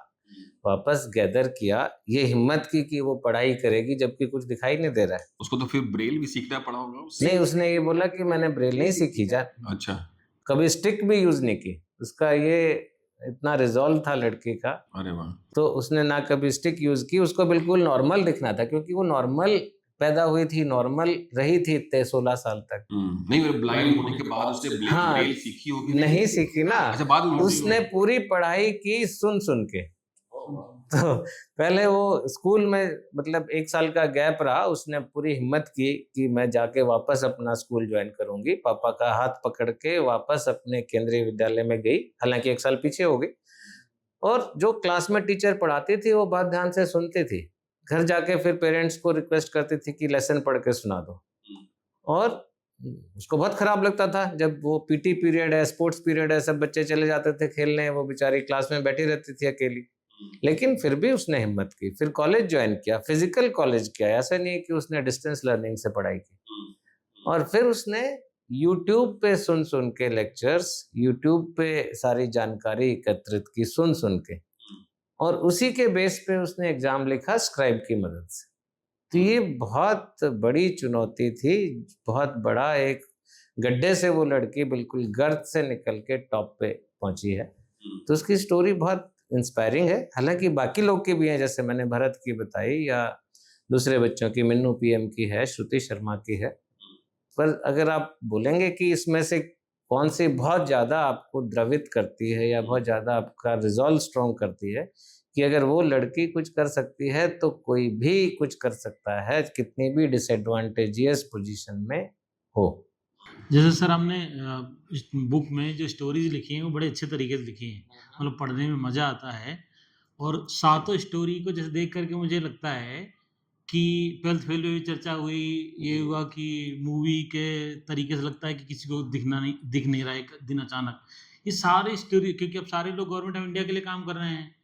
वापस गैदर किया, ये हिम्मत की कि वो पढ़ाई करेगी जबकि कुछ दिखाई नहीं दे रहा है। उसको तो फिर ब्रेल भी सीखना पड़ा होगा उससे? नहीं, उसने ये बोला कि मैंने ब्रेल नहीं सीखी जान, अच्छा, कभी स्टिक भी यूज़ नहीं की। उसका ये इतना रिज़ॉल्व था लड़की का, अरे वाह! तो उसने ना कभी स्टिक यूज़ की, उसको बिल्कुल नॉर्मल दिखना था क्योंकि वो नॉर्मल पैदा हुई थी, नॉर्मल रही थी इतने 16 साल तक। नहीं, मतलब ब्लाइंड होने के बाद उसने हाँ, ब्रेल सीखी होगी नहीं सीखी ना, अच्छा, बाद में उसने पूरी पढ़ाई की सुन-सुन के। तो पहले वो स्कूल में मतलब 1 साल का गैप रहा, उसने पूरी हिम्मत की कि मैं जाके वापस अपना स्कूल जॉइन करूँगी। पापा का हाथ पकड़ के वापस अपने केंद्रीय विद्यालय में गई, हालाँकि 1 साल पीछे हो गई। और जो क्लास में टीचर पढ़ाती थी, वो बात ध्यान से सुनती थी। घर जाके फिर पेरेंट्स को रिक्वेस्ट करती थी कि लेसन पढ़ के सुना दो। और उसको बहुत खराब लगता था जब वो पीटी पीरियड है, स्पोर्ट्स पीरियड है, सब बच्चे चले जाते थे खेलने, वो बेचारी क्लास में बैठी रहती थी अकेली। लेकिन फिर भी उसने हिम्मत की, फिर कॉलेज ज्वाइन किया, फिजिकल कॉलेज किया, ऐसा नहीं है कि उसने डिस्टेंस लर्निंग से पढ़ाई की। और फिर उसने यूट्यूब पे सुन के लेक्चर्स, यूट्यूब पे सारी जानकारी एकत्रित की सुन के, और उसी के बेस पे उसने एग्जाम लिखा स्क्राइब की मदद से। तो ये बहुत बड़ी चुनौती थी, बहुत बड़ा एक गड्ढे से वो लड़की बिल्कुल गर्त से निकल के टॉप पे पहुंची है। तो उसकी स्टोरी बहुत इंस्पायरिंग है। हालांकि बाकी लोग की भी हैं, जैसे मैंने भरत की बताई या दूसरे बच्चों की, मिन्नू पीएम की है, श्रुति शर्मा की है। पर अगर आप बोलेंगे कि इसमें से कौन सी बहुत ज़्यादा आपको द्रवित करती है या बहुत ज़्यादा आपका रिजॉल्व स्ट्रॉन्ग करती है, कि अगर वो लड़की कुछ कर सकती है तो कोई भी कुछ कर सकता है, कितनी भी डिसएडवांटेजियस पोजीशन में हो। जैसे सर हमने इस बुक में जो स्टोरीज लिखी हैं वो बड़े अच्छे तरीके से लिखी हैं, मतलब पढ़ने में मज़ा आता है। और सातों स्टोरी को जैसे देख करके मुझे लगता है कि 12th फेल में भी चर्चा हुई, ये हुआ कि मूवी के तरीके से लगता है कि किसी को दिख नहीं रहा है एक दिन अचानक। ये सारे स्टोरी, क्योंकि अब सारे लोग गवर्नमेंट ऑफ इंडिया के लिए काम कर रहे हैं,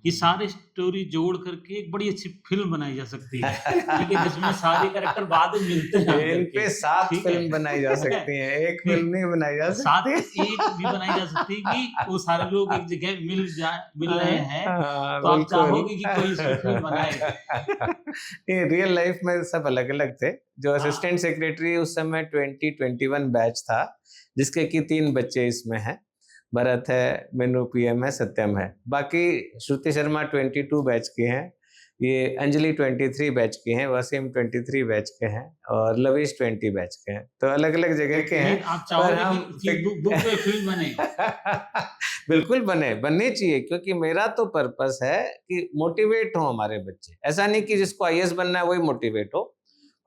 ये सारे स्टोरी जोड़ करके एक बड़ी अच्छी फिल्म बनाई जा सकती है, ठीक है, जिसमें सारे कैरेक्टर बाद में मिलते हैं इन पे 7 ठीक है? फिल्म बनाई जा सकती हैं, एक फिल्म नहीं बनाई जा साथ सकती। एक भी बनाई जा सकती है कि वो सारे लोग एक जगह मिल रहे हैं, हाँ, तो आप बिल्कुल। चाहोगे कि कोई इसकी फिल्म बनाए। ये रियल लाइफ में सब अलग-अलग थे। जो हाँ। असिस्टेंट सेक्रेटरी उस समय 2021 बैच था, जिसके कि 3 बच्चे इसमें हैं। भरत है, मिन्नू पीएम है, सत्यम है। बाकी श्रुति शर्मा 22 बैच की हैं, ये अंजलि 23 बैच की हैं, वसीम 23 बैच के हैं और लविश 20 बैच के हैं। तो अलग-अलग जगह के हैं। नहीं, आप चाहोगे पर हम कि बुक पे फिल्म बने। बिल्कुल बननी चाहिए, क्योंकि मेरा तो पर्पस है कि मोटिवेट हो हमारे बच्चे। ऐसा नहीं कि जिसको आईएएस बनना है वही मोटिवेट हो।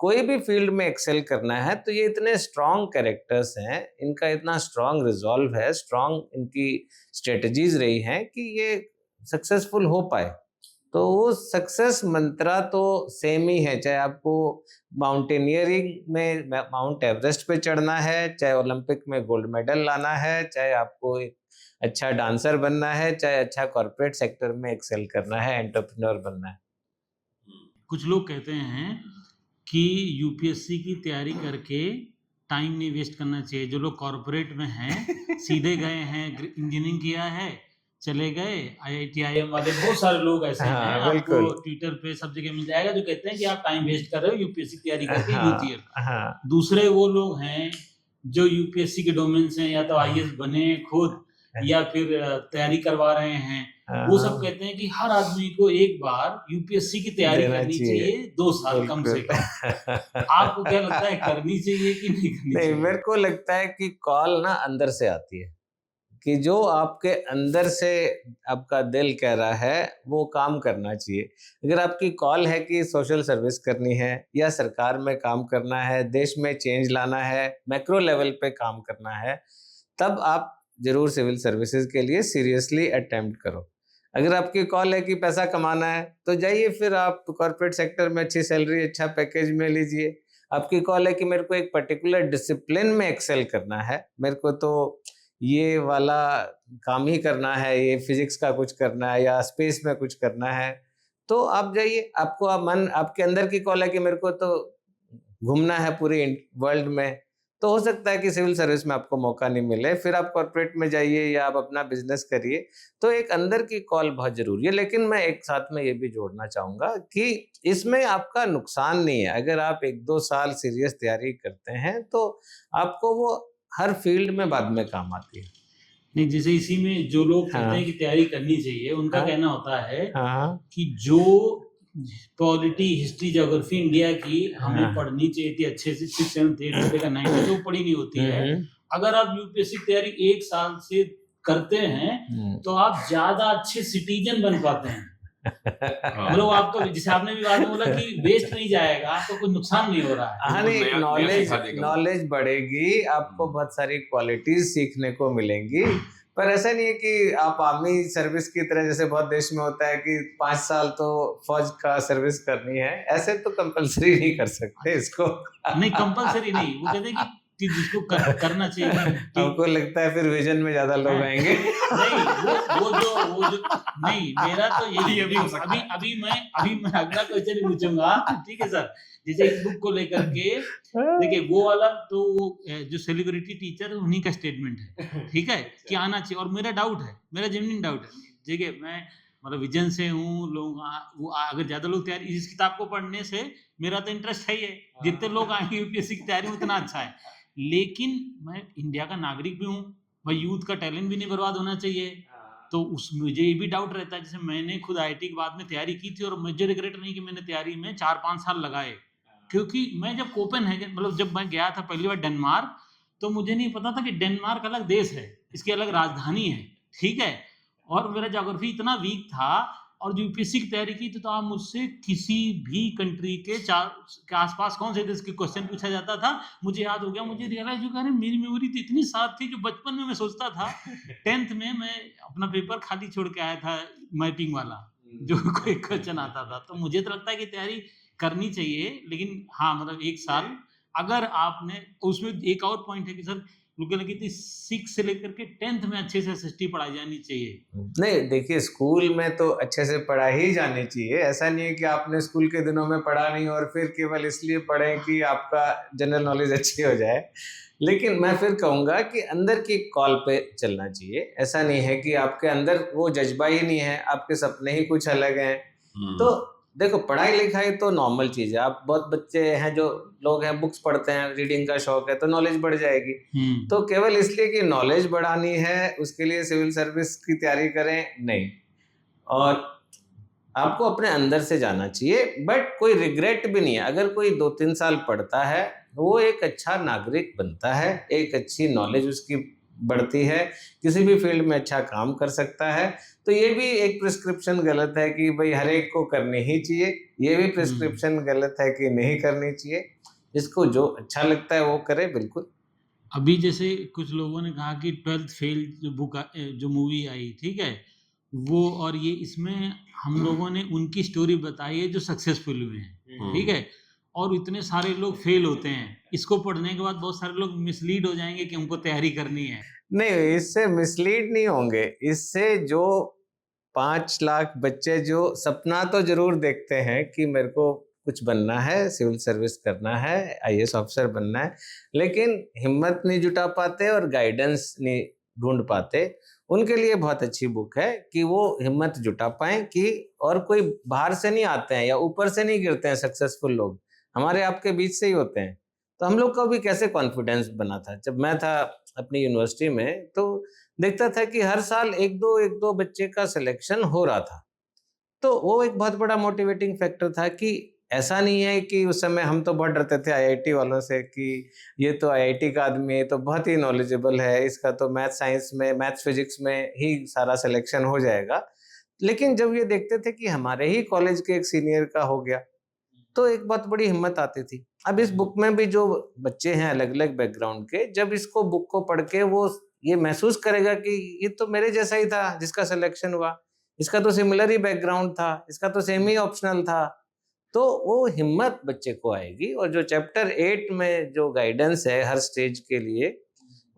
कोई भी फील्ड में एक्सेल करना है तो ये इतने स्ट्रॉन्ग कैरेक्टर्स हैं, इनका इतना स्ट्रॉन्ग रिजॉल्व है, स्ट्रॉन्ग इनकी स्ट्रेटजीज रही हैं कि ये सक्सेसफुल हो पाए। तो वो सक्सेस मंत्रा तो सेम ही है, चाहे आपको माउंटेनियरिंग में माउंट एवरेस्ट पे चढ़ना है, चाहे ओलंपिक में गोल्ड मेडल लाना है, चाहे आपको एक अच्छा डांसर बनना है, चाहे अच्छा कॉर्पोरेट सेक्टर में एक्सेल करना है, एंटरप्रेन्योर बनना है। कुछ लोग कहते हैं कि यूपीएससी की तैयारी करके टाइम नहीं वेस्ट करना चाहिए। जो लोग कॉर्पोरेट में हैं, सीधे गए हैं, इंजीनियरिंग किया है, चले गए। आईआईटी आईएम वाले बहुत सारे लोग ऐसे हाँ, हैं, आपको बिल्कुल। ट्विटर पे सब जगह मिल जाएगा, जो कहते हैं कि आप टाइम वेस्ट कर रहे हो यूपीएससी की तैयारी करके यूथ ईयर। हाँ, दूसरे वो लोग हैं जो यूपीएससी के डोमेन से या तो आईएएस बने खुद या फिर तैयारी करवा रहे हैं। वो सब कहते हैं कि हर आदमी को एक बार यूपीएससी की तैयारी देना करनी चाहिए। चाहिए 2 साल कम से कम। आपको क्या लगता है, करनी चाहिए कि नहीं करनी नहीं, चाहिए? मेरे को लगता है कि कॉल ना अंदर से आती है, कि जो आपके अंदर से आपका दिल कह रहा है वो काम करना चाहिए। अगर आपकी कॉल है कि सोशल सर्विस करनी है या सरकार में काम करना है, देश में चेंज लाना है, मैक्रो लेवल पे काम करना है, तब आप जरूर सिविल सर्विसेज के लिए सीरियसली अटेम्प्ट करो। अगर आपकी कॉल है कि पैसा कमाना है तो जाइए, फिर आप कॉर्पोरेट सेक्टर में अच्छी सैलरी, अच्छा पैकेज में लीजिए। आपकी कॉल है कि मेरे को एक पर्टिकुलर डिसिप्लिन में एक्सेल करना है, मेरे को तो ये वाला काम ही करना है, ये फिजिक्स का कुछ करना है या स्पेस में कुछ करना है, तो आप जाइए। आपको आपके अंदर की कॉल है कि मेरे को तो घूमना है पूरी वर्ल्ड में, तो हो सकता है कि सिविल सर्विस में आपको मौका नहीं मिले, फिर आप कॉर्पोरेट में जाइए या आप अपना बिजनेस करिए। तो एक अंदर की कॉल बहुत जरूरी है। लेकिन मैं एक साथ में ये भी जोड़ना चाहूंगा कि इसमें आपका नुकसान नहीं है। अगर आप 1-2 साल सीरियस तैयारी करते हैं तो आपको वो हर फील्ड में बाद में काम आती है। नहीं, जैसे इसी में जो लोग कहते हाँ। हैं कि तैयारी करनी चाहिए, उनका हाँ। कहना होता है हाँ, कि जो पॉलिटी, हिस्ट्री, ज्योग्राफी इंडिया की हमें हाँ। पढ़नी चाहिए थी अच्छे से, 6, 7, 8 से 9 तक, वो पढ़ी नहीं होती है। अगर आप यूपीएससी की तैयारी 1 साल से करते हैं तो आप ज्यादा अच्छे सिटीजन बन पाते हैं। मतलब आपका, जैसे आपने भी बात में बोला कि वेस्ट नहीं जाएगा, आपको कोई नुकसान नहीं हो रहा है। हाँ, नहीं, नया- नया सिखा देगा वो। नॉलेज बढ़ेगी, आपको बहुत सारी क्वालिटीज सीखने को मिलेंगी। पर ऐसा नहीं है कि आप आर्मी सर्विस की तरह, जैसे बहुत देश में होता है कि 5 साल तो फौज का सर्विस करनी है, ऐसे तो कंपलसरी नहीं कर सकते इसको। नहीं, कंपलसरी नहीं, वो कहते हैं कि कि जिसको करना चाहिए कि हमको लगता है फिर विजन में ज्यादा लोग हाँ। आएंगे। नहीं वो जो नहीं, मेरा तो यही ये भी हो सकता है। अभी मैं अगला क्वेश्चन पूछूंगा, ठीक है सर। जैसे इस बुक को लेकर के देखिए, वो वाला तो वो जो सेलिब्रिटी टीचर है उन्हीं का स्टेटमेंट है, ठीक है, कि आना चाहिए। और मेरा डाउट है, मेरा जेन्युइन डाउट है, देखिए मैं मतलब विजन से हूँ, लोग वो अगर ज्यादा लोग तैयारी इस किताब को पढ़ने से, मेरा तो इंटरेस्ट है ही है, जितने लोग आएंगे यूपीएससी की तैयारी में उतना अच्छा है। लेकिन मैं इंडिया का नागरिक भी हूँ भाई, यूथ का टैलेंट भी नहीं बर्बाद होना चाहिए। तो उस मुझे ये भी डाउट रहता है, जैसे मैंने खुद आईआईटी के बाद में तैयारी की थी और मुझे रिग्रेट नहीं कि मैंने तैयारी में 4-5 साल लगाए, क्योंकि मैं जब कोपेनहेगन मतलब जब मैं गया था पहली बार डेनमार्क, तो मुझे नहीं पता था कि डेनमार्क अलग देश है, इसकी अलग राजधानी है, ठीक है। और मेरा ज्योग्राफी इतना वीक था, और जो यूपीएससी की तैयारी की थी, तो आप मुझसे किसी भी कंट्री के के आसपास कौन से देश के क्वेश्चन पूछा जाता था, मुझे याद हो गया। मुझे रियलाइज हो गया, अरे मेरी मेमोरी तो इतनी शार्प थी, जो बचपन में मैं सोचता था 10th में मैं अपना पेपर खाली छोड़ के आया था मैपिंग वाला, जो कोई क्वेश्चन आता था। तो मुझे तो लगता है कि तैयारी करनी चाहिए, लेकिन हाँ मतलब 1 साल अगर आपने, उसमें एक और पॉइंट है कि सर लोग लगी थी 6 से लेकर के 10th में अच्छे से एसएसटी पढ़ाई जानी चाहिए। नहीं, देखिए स्कूल में तो अच्छे से पढ़ा ही जानी चाहिए। ऐसा नहीं है कि आपने स्कूल के दिनों में पढ़ा नहीं और फिर केवल इसलिए पढ़ें कि आपका जनरल नॉलेज अच्छी हो जाए। लेकिन मैं फिर कहूँगा कि अंदर की कॉल पे चलना चाहिए। ऐसा नहीं है कि आपके अंदर वो जज्बा ही नहीं है, आपके सपने ही कुछ अलग हैं। तो देखो, पढ़ाई लिखाई तो नॉर्मल चीज़ है। आप बहुत बच्चे हैं, जो लोग हैं बुक्स पढ़ते हैं, रीडिंग का शौक है, तो नॉलेज बढ़ जाएगी। तो केवल इसलिए कि नॉलेज बढ़ानी है उसके लिए सिविल सर्विस की तैयारी करें, नहीं। और आपको अपने अंदर से जाना चाहिए, बट कोई रिग्रेट भी नहीं है। अगर कोई 2-3 साल पढ़ता है, वो एक अच्छा नागरिक बनता है, एक अच्छी नॉलेज उसकी बढ़ती है, किसी भी फील्ड में अच्छा काम कर सकता है। तो ये भी एक प्रिस्क्रिप्शन गलत है कि भाई हर एक को करनी ही चाहिए। ये भी प्रिस्क्रिप्शन गलत है कि नहीं करनी चाहिए। जिसको जो अच्छा लगता है वो करे, बिल्कुल। अभी जैसे कुछ लोगों ने कहा कि 12th फेल जो जो मूवी आई, ठीक है, वो, और ये इसमें हम लोगों ने उनकी स्टोरी बताई है जो सक्सेसफुल हुए हैं, ठीक है, और इतने सारे लोग फेल होते हैं। इसको पढ़ने के बाद बहुत सारे लोग मिसलीड हो जाएंगे कि हमको तैयारी करनी है। नहीं, इससे मिसलीड नहीं होंगे। इससे जो 5 लाख बच्चे जो सपना तो जरूर देखते हैं कि मेरे को कुछ बनना है, सिविल सर्विस करना है, आईएएस ऑफिसर बनना है, लेकिन हिम्मत नहीं जुटा पाते और गाइडेंस नहीं ढूंढ पाते, उनके लिए बहुत अच्छी बुक है कि वो हिम्मत जुटा पाएं कि, और कोई बाहर से नहीं आते हैं या ऊपर से नहीं गिरते हैं सक्सेसफुल लोग, हमारे आपके बीच से ही होते हैं। तो हम लोग का भी कैसे कॉन्फिडेंस बना था। जब मैं था अपनी यूनिवर्सिटी में, तो देखता था कि हर साल एक दो बच्चे का सिलेक्शन हो रहा था। तो वो एक बहुत बड़ा मोटिवेटिंग फैक्टर था कि ऐसा नहीं है कि उस समय हम तो बहुत डरते थे आईआईटी वालों से कि ये तो आईआईटी का आदमी है, तो बहुत ही नॉलेजेबल है, इसका तो मैथ्स फिजिक्स में ही सारा सिलेक्शन हो जाएगा। लेकिन जब ये देखते थे कि हमारे ही कॉलेज के एक सीनियर का हो गया, तो एक बहुत बड़ी हिम्मत आती थी। अब इस बुक में भी जो बच्चे हैं अलग अलग बैकग्राउंड के, जब इसको बुक को पढ़ के वो ये महसूस करेगा कि ये तो मेरे जैसा ही था जिसका सिलेक्शन हुआ, इसका तो सिमिलर ही बैकग्राउंड था, इसका तो सेम ही ऑप्शनल था, तो वो हिम्मत बच्चे को आएगी। और जो चैप्टर 8 में जो गाइडेंस है हर स्टेज के लिए,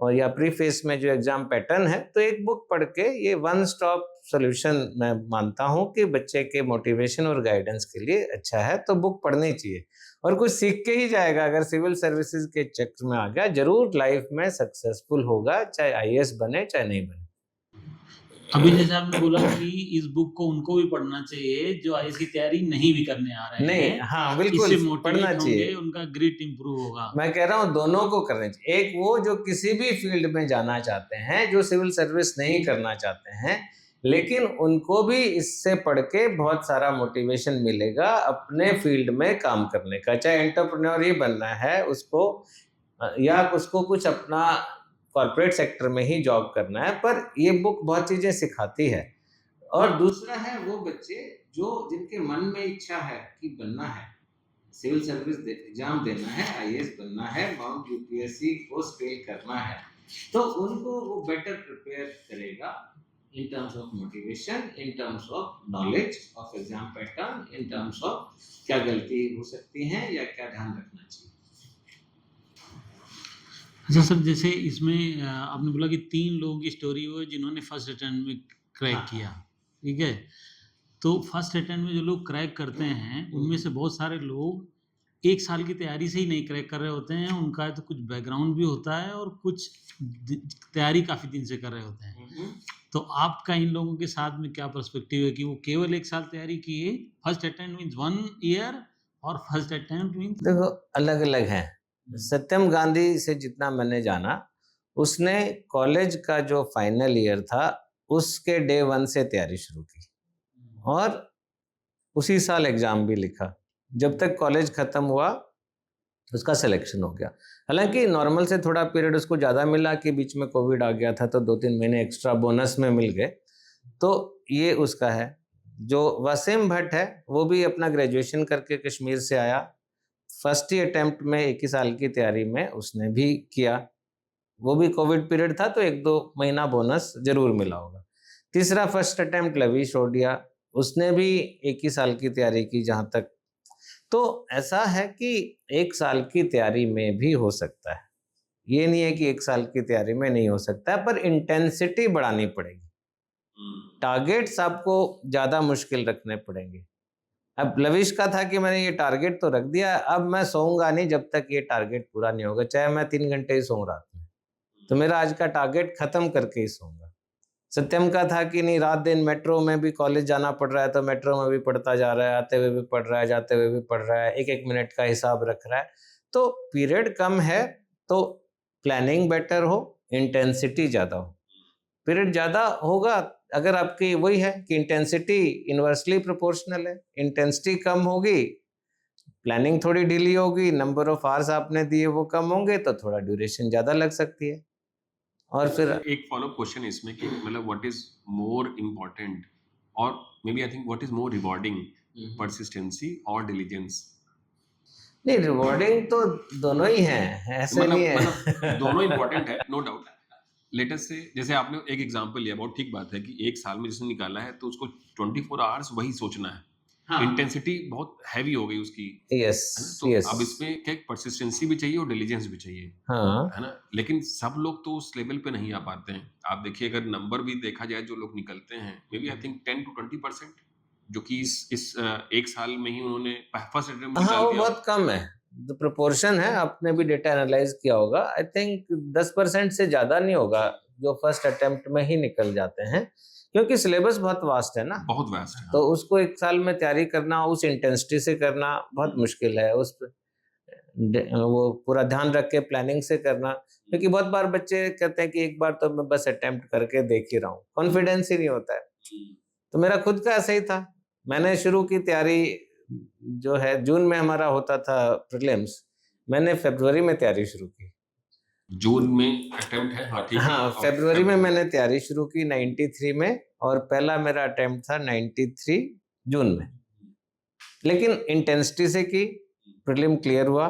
और या प्रीफेस में जो एग्जाम पैटर्न है, तो एक बुक पढ़ के ये वन स्टॉप सॉल्यूशन मैं मानता हूँ कि बच्चे के मोटिवेशन और गाइडेंस के लिए अच्छा है। तो बुक पढ़नी चाहिए और कुछ सीख के ही जाएगा। अगर सिविल सर्विसेज के चक्कर में आ गया, जरूर लाइफ में सक्सेसफुल होगा, चाहे आईएएस बने चाहे नहीं बने। अभी जैसे आपने बोला कि इस बुक को उनको भी पढ़ना चाहिए जो आईएएस की तैयारी नहीं भी करने आ रहे नहीं, हैं, हाँ बिल्कुल इससे मोटिवेट पढ़ना चाहिए। होंगे, उनका ग्रेट इंप्रूव होगा। मैं कह रहा हूँ दोनों को करना चाहिए। एक वो जो किसी भी फील्ड में जाना चाहते हैं, जो सिविल सर्विस नहीं करना चाहते हैं, लेकिन उनको भी इससे पढ़ के बहुत सारा मोटिवेशन मिलेगा अपने फील्ड में काम करने का। चाहे एंटरप्रेन्योर ही बनना है उसको, या उसको कुछ अपना कॉर्पोरेट सेक्टर में ही जॉब करना है, पर ये बुक बहुत चीजें सिखाती है। और दूसरा है वो बच्चे जो जिनके मन में इच्छा है कि बनना है, सिविल सर्विस एग्जाम देना है, आईएएस बनना है, माउंट यूपीएससी को स्केल करना है, तो उनको वो बेटर प्रिपेयर करेगा in terms of motivation, in terms of knowledge of exam pattern, in terms of क्या गलती हो सकती है या क्या ध्यान रखना चाहिए। अच्छा सर, जैसे इसमें आपने बोला कि 3 लोगों की स्टोरी हुई जिन्होंने फर्स्ट अटेम्प्ट में क्रैक किया, ठीक है? तो फर्स्ट अटेम्प्ट में जो लोग क्रैक करते हैं, उनमें से बहुत सारे लोग 1 साल की तैयारी से ही नहीं क्रैक कर रहे होते हैं, उनका तो कुछ बैकग्राउंड भी होता है और कुछ तैयारी काफ़ी दिन से कर रहे होते हैं। तो आपका इन लोगों के साथ में क्या पर्सपेक्टिव है कि वो केवल 1 साल तैयारी किए, फर्स्ट अटेम्प्ट मीन्स 1 ईयर और फर्स्ट अटेम्प्ट मीन्स देखो अलग-अलग हैं। सत्यम गांधी से जितना मैंने जाना, उसने कॉलेज का जो फाइनल ईयर था, उसके डे 1 से तैयारी शुरू की और उसी साल एग्ज़ाम भी लिखा। जब तक कॉलेज ख़त्म हुआ, उसका सिलेक्शन हो गया। हालाँकि नॉर्मल से थोड़ा पीरियड उसको ज़्यादा मिला कि बीच में कोविड आ गया था, तो 2-3 महीने एक्स्ट्रा बोनस में मिल गए। तो ये उसका है। जो वसीम भट्ट है, वो भी अपना ग्रेजुएशन करके कश्मीर से आया। फर्स्ट ही अटेम्प्ट में 1 ही साल की तैयारी में उसने भी किया। वो भी कोविड पीरियड था तो 1-2 महीना बोनस ज़रूर मिला होगा। तीसरा फर्स्ट अटेम्प्ट लवीश ओडिया, उसने भी 1 ही साल की तैयारी की जहाँ तक। तो ऐसा है कि 1 साल की तैयारी में भी हो सकता है। ये नहीं है कि 1 साल की तैयारी में नहीं हो सकता है, पर इंटेंसिटी बढ़ानी पड़ेगी। टारगेट्स आपको ज़्यादा मुश्किल रखने पड़ेंगे। अब लविश का था कि मैंने ये टारगेट तो रख दिया, अब मैं सोऊँगा नहीं जब तक ये टारगेट पूरा नहीं होगा, चाहे मैं 3 घंटे ही सोऊँ रात में। तो मेरा आज का टारगेट खत्म करके ही सोऊँगा। सत्यम का था कि नहीं रात दिन मेट्रो में भी कॉलेज जाना पड़ रहा है तो मेट्रो में भी पढ़ता जा रहा है, आते हुए भी पढ़ रहा है, जाते हुए भी पढ़ रहा है, 1-1 मिनट का हिसाब रख रहा है। तो पीरियड कम है तो प्लानिंग बेटर हो, इंटेंसिटी ज़्यादा हो। पीरियड ज़्यादा होगा अगर आपकी वही है कि इंटेंसिटी इन्वर्सली प्रोपोर्शनल है, इंटेंसिटी कम होगी, प्लानिंग थोड़ी ढीली होगी, नंबर ऑफ आवर्स आपने दिए वो कम होंगे तो थोड़ा ड्यूरेशन ज़्यादा लग सकती है। और फिर एक फॉलो क्वेश्चन इसमें कि मतलब व्हाट इज मोर इम्पोर्टेंट और may be I think what is more rewarding, persistency और डिलीजेंस? नहीं रिवॉर्डिंग तो दोनों ही हैं, ऐसे नहीं मतलब दोनों है। इम्पोर्टेंट है, नो डाउट। लेटेस्ट से जैसे आपने एक एग्जांपल लिया, बहुत ठीक बात है कि 1 साल में जिसने निकाला है तो उसको 24 आवर्स वही सोचना है। हाँ। इंटेंसिटी बहुत हैवी हो गई उसकी, यस, है ना? तो यस। अब इसमें क्या परसिस्टेंसी भी चाहिए और डिलीजेंस भी चाहिए, हाँ। है ना? लेकिन सब लोग तो उस लेवल पे नहीं आ पाते हैं। आप देखिए अगर नंबर भी देखा जाए जो लोग निकलते हैं, may be I think 10 to 20% जो कि इस 1 साल में ही उन्होंने फर्स्ट अटेम्प्ट हाँ, निकाल वो के बहुत कम है। द प्रोपोर्शन है, आपने भी डेटा एनालाइज़ किया होगा। आई थिंक 10% से ज़्यादा नहीं होगा, जो फर्स्ट अटेम्प्ट में ही निकल जाते हैं, क्योंकि सिलेबस बहुत वास्ट है ना। बहुत वास्ट है। तो उसको 1 साल में तैयारी करना, उस इंटेंसिटी से करना बहुत मुश्किल है। उस पे वो पूरा ध्यान रख के प्लानिंग से करना, क्योंकि बहुत बार बच्चे कहते हैं कि एक बार तो मैं बस अटेम्प्ट करके देख ही रहा हूँ, कॉन्फिडेंस ही नहीं होता है। तो मेरा खुद का ऐसा ही था। मैंने शुरू की तैयारी जो है जून में हमारा होता था प्रीलिम्स, मैंने फरवरी में तैयारी शुरू की। जून में अटेम्प्ट है, हाँ ठीक है। हाँ, और फरवरी में मैंने तैयारी शुरू की 93 में और पहला मेरा अटेम्प्ट था 93 जून में। लेकिन इंटेंसिटी से की, प्रीलिम क्लियर हुआ,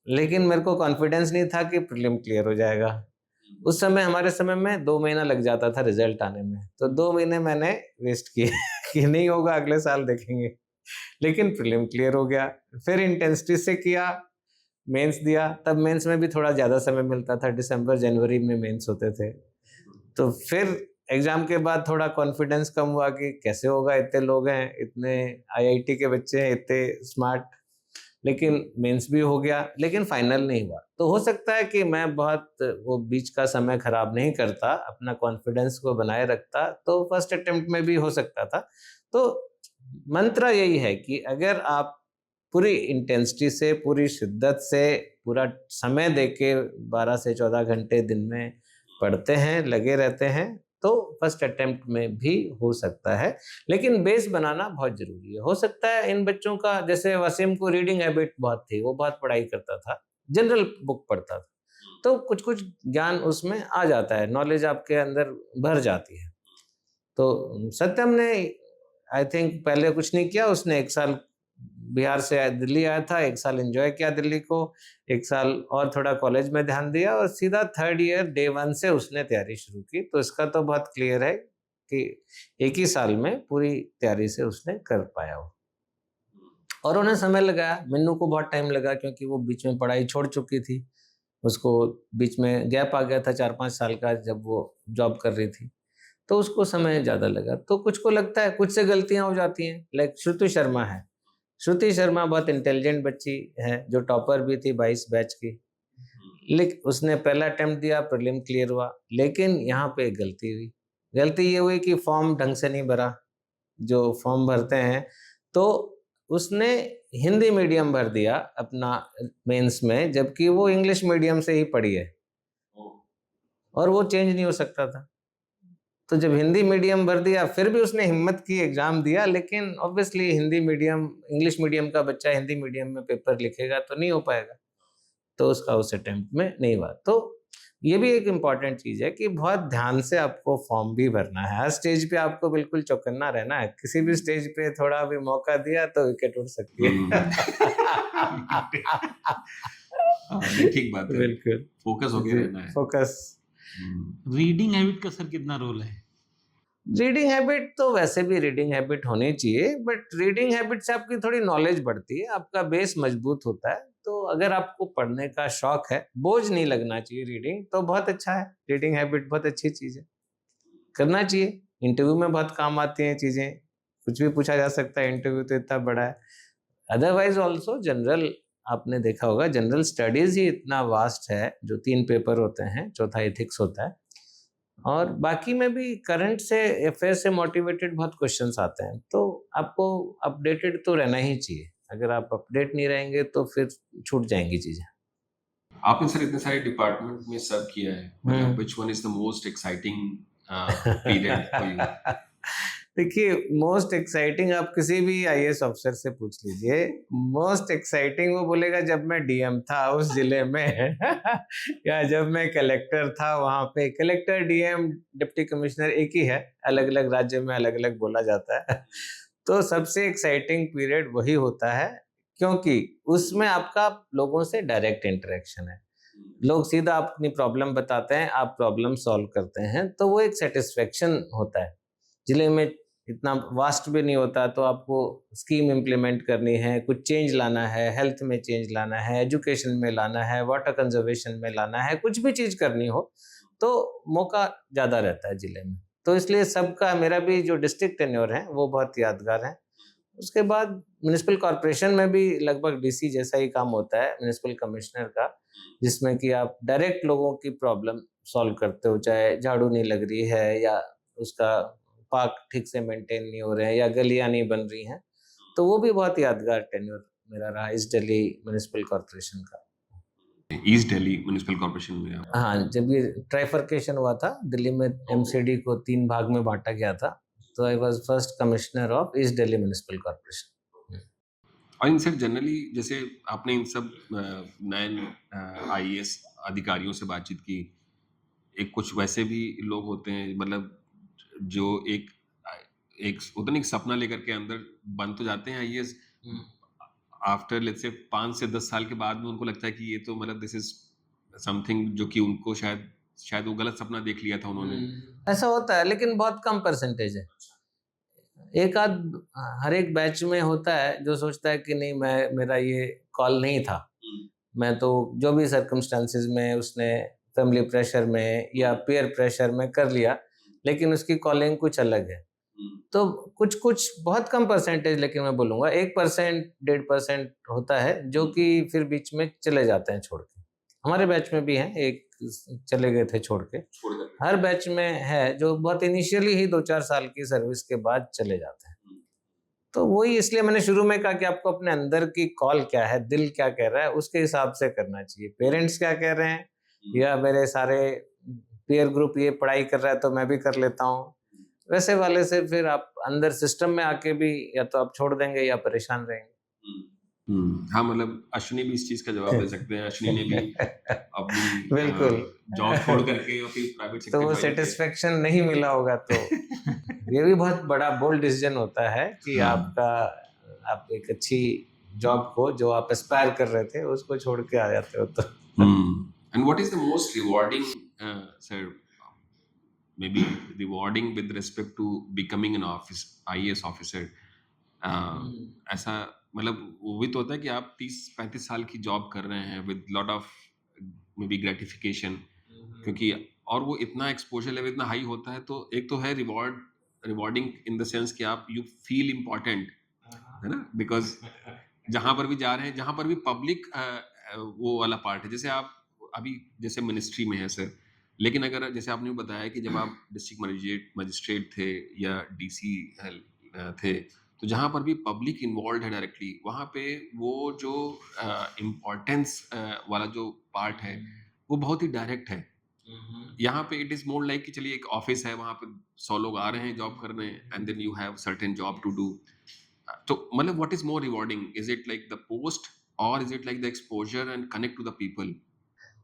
लेकिन मेरे को कॉन्फिडेंस नहीं था कि प्रीलिम क्लियर हो जाएगा। उस समय हमारे समय में 2 महीना लग जाता था रिजल्ट आने में, तो 2 महीने मैंने वेस्ट किए कि नहीं होगा अगले साल देखेंगे। लेकिन प्रीलिम क्लियर हो गया, फिर इंटेंसिटी से किया, मेंस दिया, तब मेंस में भी थोड़ा ज़्यादा समय मिलता था, दिसंबर जनवरी में मेंस होते थे। तो फिर एग्ज़ाम के बाद थोड़ा कॉन्फिडेंस कम हुआ कि कैसे होगा, इतने लोग हैं, इतने आईआईटी के बच्चे हैं, इतने स्मार्ट, लेकिन मेंस भी हो गया, लेकिन फाइनल नहीं हुआ। तो हो सकता है कि मैं बहुत वो बीच का समय खराब नहीं करता, अपना कॉन्फिडेंस को बनाए रखता, तो फर्स्ट अटेम्प्ट में भी हो सकता था। तो मंत्र यही है कि अगर आप पूरी इंटेंसिटी से, पूरी शिद्दत से, पूरा समय देके 12 से 14 घंटे दिन में पढ़ते हैं, लगे रहते हैं, तो फर्स्ट अटेम्प्ट में भी हो सकता है। लेकिन बेस बनाना बहुत ज़रूरी है। हो सकता है इन बच्चों का, जैसे वसीम को रीडिंग हैबिट बहुत थी, वो बहुत पढ़ाई करता था, जनरल बुक पढ़ता था, तो कुछ-कुछ ज्ञान उसमें आ जाता है, नॉलेज आपके अंदर भर जाती है। तो सत्यम ने आई थिंक पहले कुछ नहीं किया, उसने 1 साल बिहार से दिल्ली आया था, 1 साल एन्जॉय किया दिल्ली को, 1 साल और थोड़ा कॉलेज में ध्यान दिया और सीधा 3rd ईयर डे 1 से उसने तैयारी शुरू की। तो इसका तो बहुत क्लियर है कि 1 ही साल में पूरी तैयारी से उसने कर पाया वो। और उन्हें समय लगाया, मिन्नू को बहुत टाइम लगा क्योंकि वो बीच में पढ़ाई छोड़ चुकी थी। उसको बीच में गैप आ गया था 4-5 साल का जब वो जॉब कर रही थी, तो उसको समय ज़्यादा लगा। तो कुछ को लगता है कुछ से गलतियाँ हो जाती हैं, लाइक श्रुति शर्मा है। श्रुति शर्मा बहुत इंटेलिजेंट बच्ची है, जो टॉपर भी थी 22 बैच की। उसने पहला अटेम्प्ट दिया, प्रीलिम क्लियर हुआ, लेकिन यहाँ पे एक गलती हुई। गलती ये हुई कि फॉर्म ढंग से नहीं भरा, जो फॉर्म भरते हैं, तो उसने हिंदी मीडियम भर दिया अपना मेंस में, जबकि वो इंग्लिश मीडियम से ही पढ़ी है और वो चेंज नहीं हो सकता था। तो जब हिंदी मीडियम भर दिया, फिर भी उसने हिम्मत की, एग्जाम दिया, लेकिन obviously Hindi medium, English medium का बच्चा हिंदी मीडियम में पेपर लिखेगा तो नहीं हो पाएगा, तो उसका उस अटेम्प्ट में नहीं हुआ। तो ये भी एक इम्पॉर्टेंट चीज़ है कि बहुत ध्यान से आपको फॉर्म भी भरना है। हर स्टेज पे आपको बिल्कुल चौकन्ना रहना है। किसी भी स्टेज पे थोड़ा भी मौका दिया तो विकेट उड़ सकती है। ये ठीक बात है, बिल्कुल, फोकस होके रहना है। फोकस। रीडिंग हैबिट का सर कितना रोल है? रीडिंग हैबिट तो वैसे भी रीडिंग हैबिट होनी चाहिए, बट रीडिंग हैबिट से आपकी थोड़ी नॉलेज बढ़ती है, आपका बेस मजबूत होता है। तो अगर आपको पढ़ने का शौक है, बोझ नहीं लगना चाहिए रीडिंग, तो बहुत अच्छा है। रीडिंग हैबिट बहुत अच्छी चीज़ है, करना चाहिए। इंटरव्यू में बहुत काम आती हैं चीज़ें, कुछ भी पूछा जा सकता है, इंटरव्यू तो इतना बड़ा है। अदरवाइज ऑल्सो जनरल, आपने देखा होगा जनरल स्टडीज ही इतना वास्ट है, जो 3 पेपर होते हैं, चौथा एथिक्स होता है, और बाकी में भी करंट से, अफेयर से मोटिवेटेड बहुत क्वेश्चंस आते हैं। तो आपको अपडेटेड तो रहना ही चाहिए। अगर आप अपडेट नहीं रहेंगे तो फिर छूट जाएंगी चीजें। आपने सर इतने सारे डिपार्टमेंट में सर्व किया है, मतलब which one is the most exciting period for you? देखिए, मोस्ट एक्साइटिंग आप किसी भी आईएएस अफसर से पूछ लीजिए, मोस्ट एक्साइटिंग वो बोलेगा जब मैं डीएम था उस जिले में या जब मैं कलेक्टर था वहां पे। कलेक्टर, डीएम, डिप्टी कमिश्नर एक ही है, अलग अलग राज्य में अलग अलग बोला जाता है। तो सबसे एक्साइटिंग पीरियड वही होता है, क्योंकि उसमें आपका लोगों से डायरेक्ट इंटरेक्शन है। लोग सीधा अपनी प्रॉब्लम बताते हैं, आप प्रॉब्लम सॉल्व करते हैं, तो वो एक सेटिस्फेक्शन होता है। जिले में इतना वास्ट भी नहीं होता, तो आपको स्कीम इम्प्लीमेंट करनी है, कुछ चेंज लाना है, हेल्थ में चेंज लाना है, एजुकेशन में लाना है, वाटर कंजर्वेशन में लाना है, कुछ भी चीज़ करनी हो, तो मौका ज़्यादा रहता है जिले में। तो इसलिए सबका, मेरा भी जो डिस्ट्रिक्ट टेन्योर है वो बहुत यादगार है। उसके बाद म्युनिसिपल कॉर्पोरेशन में भी लगभग डीसी जैसा ही काम होता है, म्युनिसिपल कमिश्नर का, जिसमें कि आप डायरेक्ट लोगों की प्रॉब्लम सॉल्व करते हो, चाहे झाड़ू नहीं लग रही है, या उसका पार्क ठीक से मेंटेन नहीं हो रहे हैं, या गलियां नहीं बन रही हैं। तो वो भी बहुत यादगार टेन्योर मेरा रहा ईस्ट दिल्ली म्युनिसिपल कॉर्पोरेशन का। ईस्ट दिल्ली म्युनिसिपल कॉर्पोरेशन में आप? हाँ, जब ये ट्राइफर्केशन हुआ था, दिल्ली में एमसीडी को 3 भाग में बांटा गया था, तो I was first commissioner of east Delhi municipal corporation. और इन सब जनरली, जैसे आपने इन सब नए आईएएस अधिकारियों से बातचीत की, एक कुछ वैसे भी लोग होते हैं, मतलब जो एक एक होता नहीं, एक सपना लेकर के अंदर बन तो जाते हैं आईएएस, आफ्टर लेट्स से 5 से 10 साल के बाद में उनको लगता है कि ये तो मतलब दिस इज समथिंग जो कि उनको शायद वो गलत सपना देख लिया था उन्होंने। ऐसा होता है, लेकिन बहुत कम परसेंटेज है। एक आध हर एक बैच में होता है जो सोचता है कि नहीं, मेरा ये कॉल नहीं था, मैं तो जो भी सर्कमस्टांसेस में उसने फैमिली प्रेशर में या पीयर प्रेशर में कर लिया, लेकिन उसकी कॉलिंग कुछ अलग है। तो कुछ कुछ बहुत कम परसेंटेज, लेकिन मैं बोलूँगा 1%, 1.5% होता है जो कि फिर बीच में चले जाते हैं छोड़ के। हमारे बैच में भी हैं, एक चले गए थे छोड़ के। हर बैच में है जो बहुत इनिशियली ही 2-4 साल की सर्विस के बाद चले जाते हैं। तो वही, इसलिए मैंने शुरू में कहा कि आपको अपने अंदर की कॉल क्या है, दिल क्या कह रहा है, उसके हिसाब से करना चाहिए। पेरेंट्स क्या कह रहे हैं, या मेरे सारे पीयर ग्रुप ये पढ़ाई कर रहा है तो मैं भी कर लेता हूँ, वैसे वाले से फिर आप अंदर सिस्टम में आके भी या तो आप छोड़ देंगे या परेशान रहेंगे। हाँ, मतलब अश्विनी भी इस चीज का जवाब दे सकते हैं। अश्विनी ने भी अपनी बिल्कुल जॉब छोड़ करके और फिर प्राइवेट तो सेक्टर वो ज्वाइन किया। सेटिस्फेक्शन नहीं मिला होगा, तो ये भी बहुत बड़ा बोल्ड डिसीजन होता है कि आप एक अच्छी जॉब को जो आप एस्पायर कर रहे थे उसको छोड़ के आ जाते हो। तो And what is the most rewarding, sir, maybe rewarding with respect to becoming an IAS officer? ऐसा मतलब वो भी तो होता है कि आप 30-35 साल की जॉब कर रहे हैं with lot of may be gratification, क्योंकि और वो इतना एक्सपोजर लेवल इतना हाई होता है, तो एक तो है रिवॉर्डिंग इन द सेंस कि आप यू फील इम्पोर्टेंट, है ना, बिकॉज जहां पर भी जा रहे हैं, जहां पर भी पब्लिक वो वाला पार्ट है, जैसे आप अभी जैसे मिनिस्ट्री में है सर, लेकिन अगर जैसे आपने बताया कि जब आप डिस्ट्रिक्ट मजिस्ट्रेट थे या डीसी थे, तो जहां पर भी पब्लिक इन्वॉल्व है डायरेक्टली, वहां पे वो जो इम्पोर्टेंस वाला जो पार्ट है वो बहुत ही डायरेक्ट है। यहाँ पे इट इज मोर लाइक कि चलिए एक ऑफिस है, वहां पे 100 लोग आ रहे हैं जॉब करने, and then you have certain job to do. तो मतलब what is more rewarding, is it like the post और is it like the exposure and connect to the people?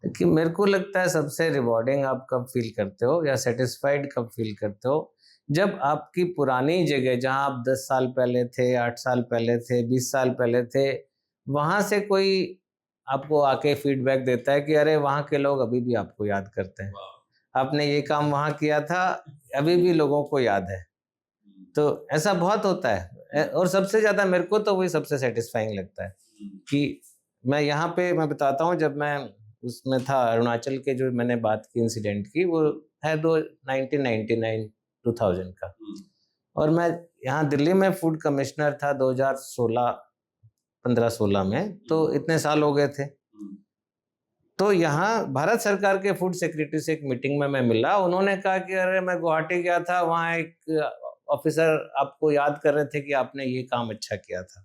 कि मेरे को लगता है सबसे रिवॉर्डिंग आप कब फील करते हो या सेटिस्फाइड कब फील करते हो, जब आपकी पुरानी जगह जहां आप 10 साल पहले थे, 8 साल पहले थे, 20 साल पहले थे, वहां से कोई आपको आके फीडबैक देता है कि अरे वहां के लोग अभी भी आपको याद करते हैं, आपने ये काम वहां किया था, अभी भी लोगों को याद है। तो ऐसा बहुत होता है, और सबसे ज्यादा मेरे को तो वही सबसे सेटिस्फाइंग लगता है कि मैं यहाँ पे मैं बताता हूँ, जब मैं उसमें था अरुणाचल के, जो मैंने बात की इंसिडेंट की, वो है 1999 2000 का, और मैं यहाँ दिल्ली में फूड कमिश्नर था 2016 15-16 में, तो इतने साल हो गए थे। तो यहाँ भारत सरकार के फूड सेक्रेटरी से एक मीटिंग में मैं मिला, उन्होंने कहा कि अरे मैं गुवाहाटी गया था, वहाँ एक ऑफिसर आपको याद कर रहे थे कि आपने ये काम अच्छा किया था।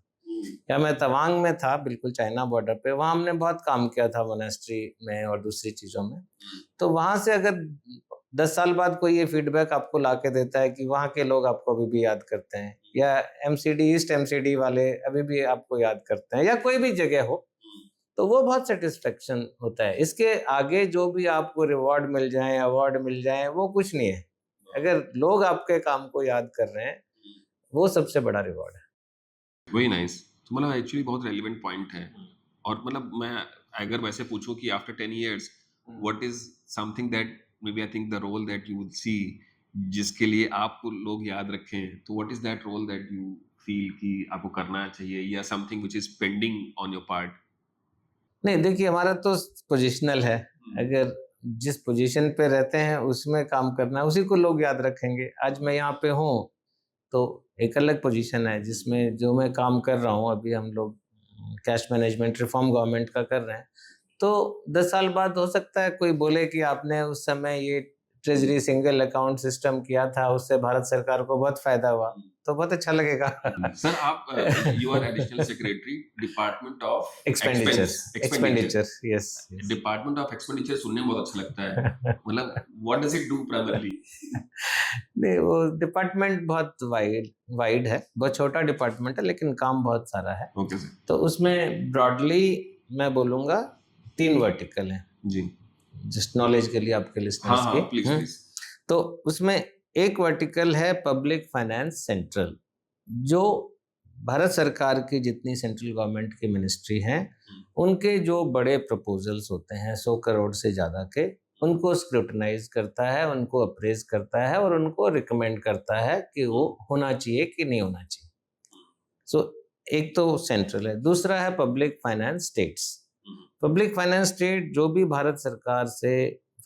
या मैं तवांग में था, बिल्कुल चाइना बॉर्डर पे, वहाँ हमने बहुत काम किया था मोनेस्ट्री में और दूसरी चीज़ों में। तो वहाँ से अगर 10 साल बाद कोई ये फीडबैक आपको लाके देता है कि वहाँ के लोग आपको अभी भी याद करते हैं, या एमसीडी ईस्ट एमसीडी वाले अभी भी आपको याद करते हैं, या कोई भी जगह हो, तो वो बहुत सेटिस्फेक्शन होता है। इसके आगे जो भी आपको रिवॉर्ड मिल जाए, अवार्ड मिल जाए, वो कुछ नहीं है। अगर लोग आपके काम को याद कर रहे हैं, वो सबसे बड़ा रिवॉर्ड है। Very nice. तो मतलब एक्चुअली बहुत रेलिवेंट पॉइंट है। और मतलब मैं अगर वैसे पूछूं कि after 10 years what is something that may be I think the role that you would see, जिसके लिए आपको लोग याद रखें, तो what is that role that you feel कि आपको करना चाहिए, या something which is pending on your part? नहीं, देखिए हमारा तो पोजिशनल है, अगर जिस पोजीशन पे रहते हैं उसमें काम करना है, उसी को लोग याद रखेंगे। आज मैं यहाँ पे हूँ, तो एक अलग पोजीशन है जिसमें जो मैं काम कर रहा हूँ, अभी हम लोग कैश मैनेजमेंट रिफॉर्म गवर्नमेंट का कर रहे हैं। तो 10 साल बाद हो सकता है कोई बोले कि आपने उस समय ये ट्रेजरी सिंगल अकाउंट सिस्टम किया था, उससे भारत सरकार को बहुत फायदा हुआ, तो बहुत अच्छा लगेगा। सर आप you are additional secretary department of expenditure, yes. Department of expenditure सुनने में बहुत अच्छा लगता है। मतलब what does it do primarily? नहीं, वो डिपार्टमेंट बहुत वाइड है, बहुत छोटा डिपार्टमेंट है, लेकिन काम बहुत सारा है। Okay sir. तो उसमें ब्रॉडली मैं बोलूँगा 3 वर्टिकल हैं, जी जस्ट नॉलेज के लिए आपके लिसनर्स हाँ के। हाँ प्लीज प्लीज। तो उसमें एक वर्टिकल है पब्लिक फाइनेंस सेंट्रल, जो भारत सरकार की जितनी सेंट्रल गवर्नमेंट की मिनिस्ट्री हैं, उनके जो बड़े प्रपोजल्स होते हैं 100 करोड़ से ज़्यादा के, उनको स्क्रूटनाइज करता है, उनको अप्रेज करता है और उनको रिकमेंड करता है कि वो होना चाहिए कि नहीं होना चाहिए। सो एक तो सेंट्रल है, दूसरा है public finance states. Public finance state जो भी भारत सरकार से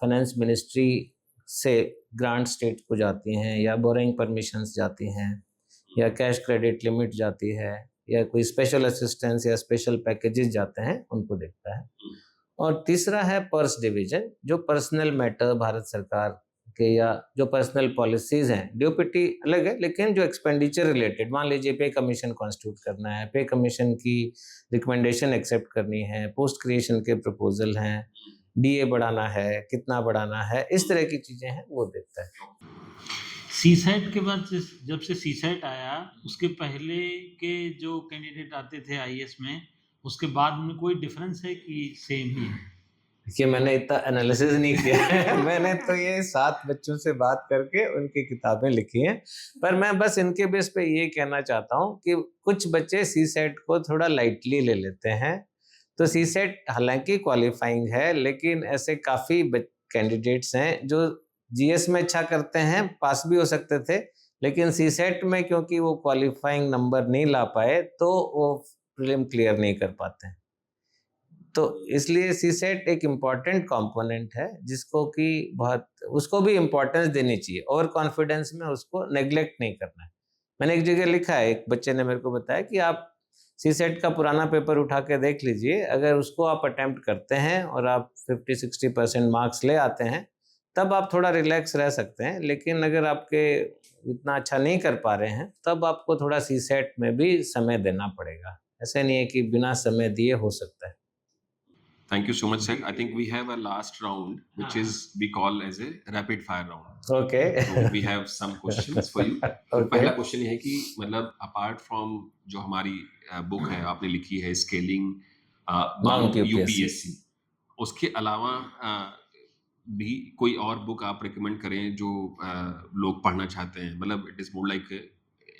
फाइनेंस मिनिस्ट्री से ग्रांट स्टेट को जाती हैं, या बोरिंग परमिशंस जाती हैं, या कैश क्रेडिट लिमिट जाती है, या कोई स्पेशल असिस्टेंस या स्पेशल पैकेजेस जाते हैं, उनको देखता है। और तीसरा है पर्स डिवीजन, जो पर्सनल मैटर भारत सरकार के या जो पर्सनल पॉलिसीज हैं, डीओपीटी अलग है, लेकिन जो एक्सपेंडिचर रिलेटेड, मान लीजिए पे कमीशन कॉन्स्टिट्यूट करना है, पे कमीशन की रिकमेंडेशन एक्सेप्ट करनी है, पोस्ट क्रिएशन के प्रपोजल हैं, डीए बढ़ाना है, कितना बढ़ाना है, इस तरह की चीजें हैं, वो देखता है। सीसेट के बाद जब से सीसेट आया, उसके पहले के जो कैंडिडेट आते थे आईएएस में, उसके बाद में कोई डिफरेंस है कि सेम ही है? देखिए मैंने इतना एनालिसिस नहीं किया है। मैंने तो ये 7 बच्चों से बात करके उनकी किताबें लिखी हैं, पर मैं बस इनके बेस पे ये कहना चाहता हूँ कि कुछ बच्चे सीसेट को थोड़ा लाइटली ले लेते हैं। तो सीसेट हालांकि क्वालिफाइंग है, लेकिन ऐसे काफ़ी कैंडिडेट्स हैं जो जीएस में अच्छा करते हैं, पास भी हो सकते थे, लेकिन सीसेट में क्योंकि वो क्वालिफाइंग नंबर नहीं ला पाए, तो वो प्रीलिम क्लियर नहीं कर पाते हैं। तो इसलिए सीसेट एक इम्पॉर्टेंट कंपोनेंट है जिसको कि बहुत उसको भी इम्पोर्टेंस देनी चाहिए, ओवर कॉन्फिडेंस में उसको नेग्लेक्ट नहीं करना है। मैंने एक जगह लिखा है, एक बच्चे ने मेरे को बताया कि आप सीसेट का पुराना पेपर उठा के देख लीजिए, अगर उसको आप अटेम्प्ट करते हैं और आप 50-60% मार्क्स ले आते हैं तब आप थोड़ा रिलैक्स रह सकते हैं, लेकिन अगर आपके इतना अच्छा नहीं कर पा रहे हैं तब आपको थोड़ा सीसेट में भी समय देना पड़ेगा। ऐसे नहीं है कि बिना समय दिए हो सकता है। Thank you so much, sir. I think we have a last round, which is we call as a rapid fire round. Okay So we have some questions for you. तो ओके पहला क्वेश्चन ये है कि मतलब अपार्ट फ्रॉम जो हमारी बुक है आपने लिखी है स्केलिंग Mount UPSC, यूपीएससी, उसके अलावा भी कोई और बुक आप रिकमेंड करें जो लोग पढ़ना चाहते हैं, मतलब इट इज मोर लाइक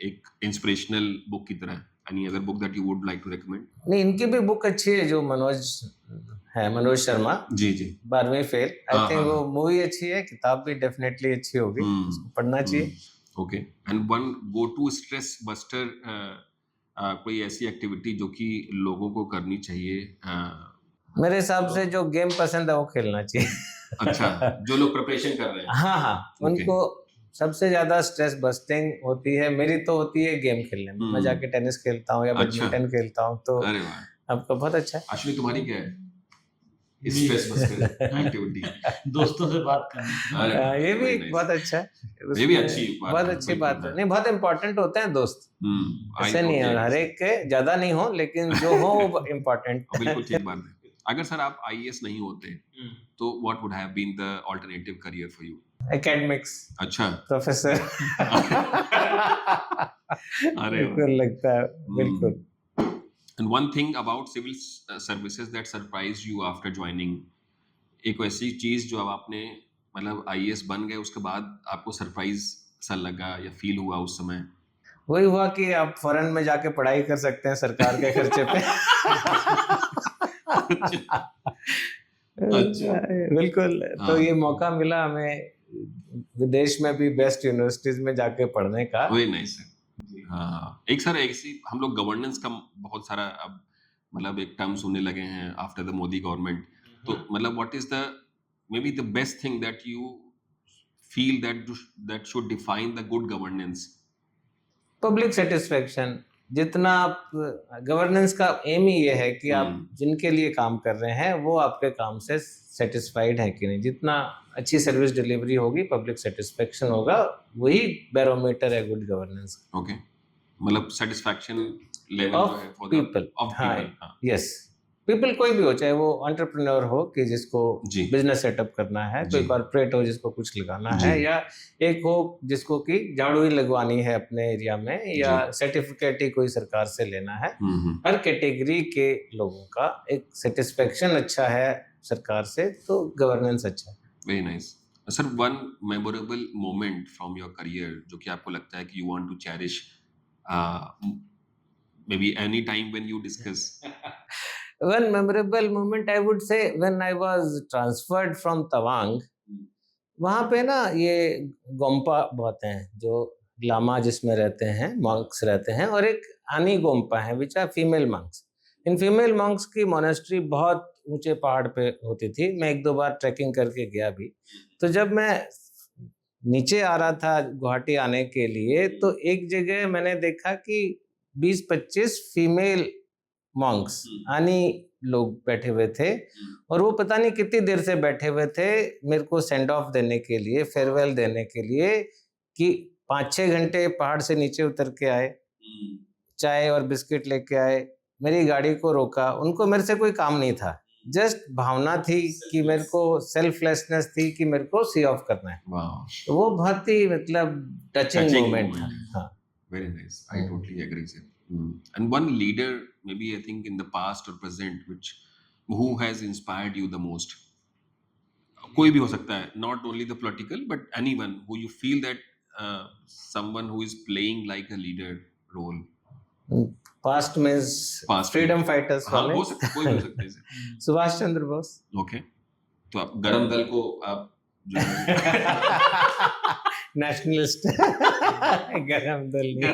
एक इंस्पिरेशनल बुक की तरह। Any other book that you would like to recommend? नहीं, इनकी भी बुक अच्छी है जो मनोज शर्मा, जी जी 12वीं फेल। आई हाँ, थिंक हाँ, वो हाँ। मूवी अच्छी है, किताब भी डेफिनेटली अच्छी होगी, उसको पढ़ना चाहिए। Okay, and one go to stress buster, कोई ऐसी एक्टिविटी जो कि लोगों को करनी चाहिए? मेरे हिसाब से जो गेम पसंद है वो खेलना चाहिए। अच्छा, जो लोग प्रिपरेशन कर रहे हैं। हाँ हाँ, Okay. उनको सबसे ज्यादा स्ट्रेस बस्टिंग होती है, मेरी तो होती है गेम खेलने में। मैं जाके टेनिस खेलता हूँ या अच्छा। बैडमिंटन खेलता हूँ, तो अरे वाह, आपका बहुत अच्छा है। अश्विनी तुम्हारी क्या है मेरी- स्ट्रेस बस्टर एक्टिविटी? दोस्तों से बात करना। अरे वाह, ये भी very एक nice. बहुत अच्छा है, ये भी उसमें अच्छी बात बहुत है, अच्छी बिल्कुल, बात है। हाँ। नहीं, बहुत इंपॉर्टेंट होते हैं दोस्त, I ऐसे नहीं है totally हर agree, एक के ज्यादा नहीं हो, लेकिन जो हो वो sir. इम्पोर्टेंट। बिल्कुल ठीक बात है। अगर सर आप आईएएस नहीं होते तो what would have been the alternative career for you? Academics, अच्छा। प्रोफेसर। अरे वाह। बिल्कुल लगता है, बिल्कुल। And one thing about civil services that surprised you after joining, एक ऐसी चीज जो अब आपने मतलब आईएएस बन गए उसके बाद आपको सरप्राइज सा लगा या फील हुआ उस समय? वही हुआ कि आप फॉरेन में जाके पढ़ाई कर सकते हैं सरकार के खर्चे पे। अच्छा। बिल्कुल, तो हाँ। ये मौका मिला हमें विदेश में भी बेस्ट यूनिवर्सिटीज में जाके पढ़ने का। Very nice sir. हाँ, एक सर ऐसी हम लोग गवर्नेंस का बहुत सारा अब मतलब एक टर्म सुनने लगे हैं आफ्टर द मोदी गवर्नमेंट, तो मतलब what is the may be the best thing that you feel that should define the good governance? Public satisfaction. जितना आप गवर्नेंस का एम ही ये है कि आप जिनके लिए काम कर रहे हैं वो आपके काम से सेटिस्फाइड है कि नहीं। जितना अच्छी सर्विस डिलीवरी होगी, पब्लिक सेटिस्फेक्शन होगा, वही बैरोमीटर है गुड गवर्नेंस। ओके, मतलब सेटिस्फैक्शन लेवल Of जो है फॉर people, ऑफ हाँ, पीपल। यस, पीपल कोई भी हो, चाहे वो एंटरप्रेन्योर हो कि जिसको जी। बिजनेस सेटअप करना है, कोई जी। कॉर्पोरेट हो जिसको कुछ लगाना जी। है, या एक हो जिसको कि झाड़ू ही लगवानी है अपने एरिया में, या सर्टिफिकेट ही कोई सरकार से लेना है। हर कैटेगरी के लोगों का एक सेटिस्फेक्शन अच्छा है सरकार से, तो गवर्नेंस अच्छा है। Very nice sir. One memorable moment from your career जो कि आपको लगता है कि you want to cherish may be any time when you discuss? One memorable moment I would say when I was transferred from Tawang, वहाँ पे ना ये गोम्पा बहुत हैं जो लामा जिसमें रहते हैं, मॉन्क्स रहते हैं, और एक आनी गोम्पा है विच आर फीमेल मॉन्क्स। इन फीमेल मॉन्क्स की मोनेस्ट्री बहुत ऊंचे पहाड़ पे होती थी। मैं 1-2 बार ट्रैकिंग करके गया भी। तो जब मैं नीचे आ रहा था गुवाहाटी आने के लिए, तो एक जगह मैंने देखा कि 20-25 फीमेल मॉन्क्स आनी लोग बैठे हुए थे, और वो पता नहीं कितनी देर से बैठे हुए थे मेरे को सेंड ऑफ देने के लिए, फेयरवेल देने के लिए, कि 5-6 घंटे पहाड़ से नीचे उतर के आए, चाय और बिस्किट लेके आए, मेरी गाड़ी को रोका। उनको मेरे से कोई काम नहीं था, जस्ट भावना थी कि मेरे को सेल्फलेसनेस थी कि मेरे को सी ऑफ करना है। तो वो बहुत ही मतलब टचिंग मोमेंट था। हाँ, very nice. I totally agree sir. And one leader maybe I think in the past or present which who has inspired you the most? कोई भी हो सकता है, not only the political but anyone who you feel that someone who is playing like a leader role. Past means freedom fighters हाँ, वाले। हो सकता है, कोई भी हो सकता है सर। सुभाष चंद्र बोस। ओके, तो आप गरम दल को आप जो नेशनलिस्ट। गरम दल नहीं।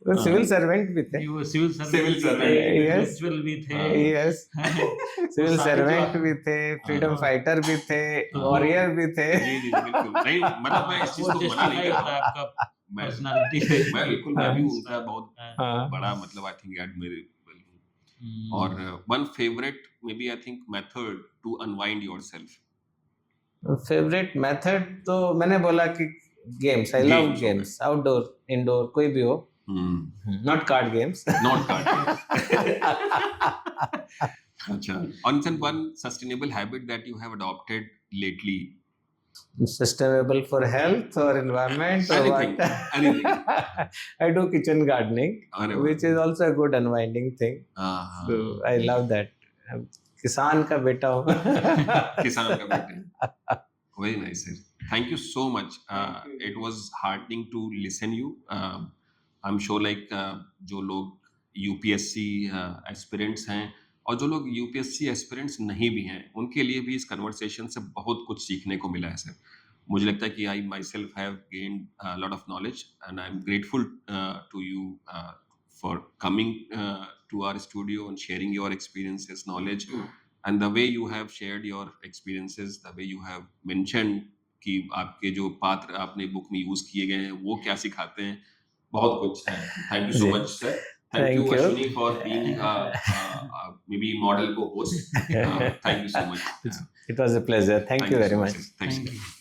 वो सिविल सर्वेंट भी थे। वो सिविल Civil सर्वेंट servant, थे, yes. इंटेलेक्चुअल भी थे। यस सिविल सारे जो सर्वेंट भी थे, फ्रीडम फाइटर भी थे, वॉरियर भी थे। जी जी जी, बिल्कुल नहीं, मतलब मैं इस चीज वो को मना नहीं जस्टिफाई कर होता है रहा आपका हूँ। मैं पर्सनालिटी। मैं बिल्कुल मैं भी उनका बहुत हाँ बड़ा मतलब आई थिंक एडमिरेबल हूँ। हम्म, और one favourite may be I think method to unwind yourself. Favourite method तो मैंने बोला कि गेम्स, आई लव Games हो गए। गेम्स, आउटडोर इंडोर कोई भी हो, not card games. Not card. अच्छा, one sustainable habit that you have adopted lately. Sustainable for health or environment or Anything, what? anything. I do kitchen gardening, अरे वाह। which is also a good unwinding thing. हाँ, So I love that. किसान का बेटा हूँ। किसान का बेटे। Very nice, sir. Thank you so much. It was heartening to listen you. I'm sure like जो लोग UPSC aspirants हैं और जो लोग UPSC aspirants नहीं भी हैं, उनके लिए भी इस conversation से बहुत कुछ सीखने को मिला है सर। मुझे लगता है कि I myself have gained a lot of knowledge and I'm grateful to you for coming to our studio and sharing your experiences, knowledge, and the way you have shared your experiences, the way you have mentioned कि आपके जो पात्र आपने बुक में यूज किए गए हैं वो क्या सिखाते हैं, बहुत कुछ है। Thank you so much sir. Thank you, Thank you. Ashwini, for being maybe model co-host. Thank you so much. It was a pleasure. Thank you very so much. sir. Thanks. Thank you.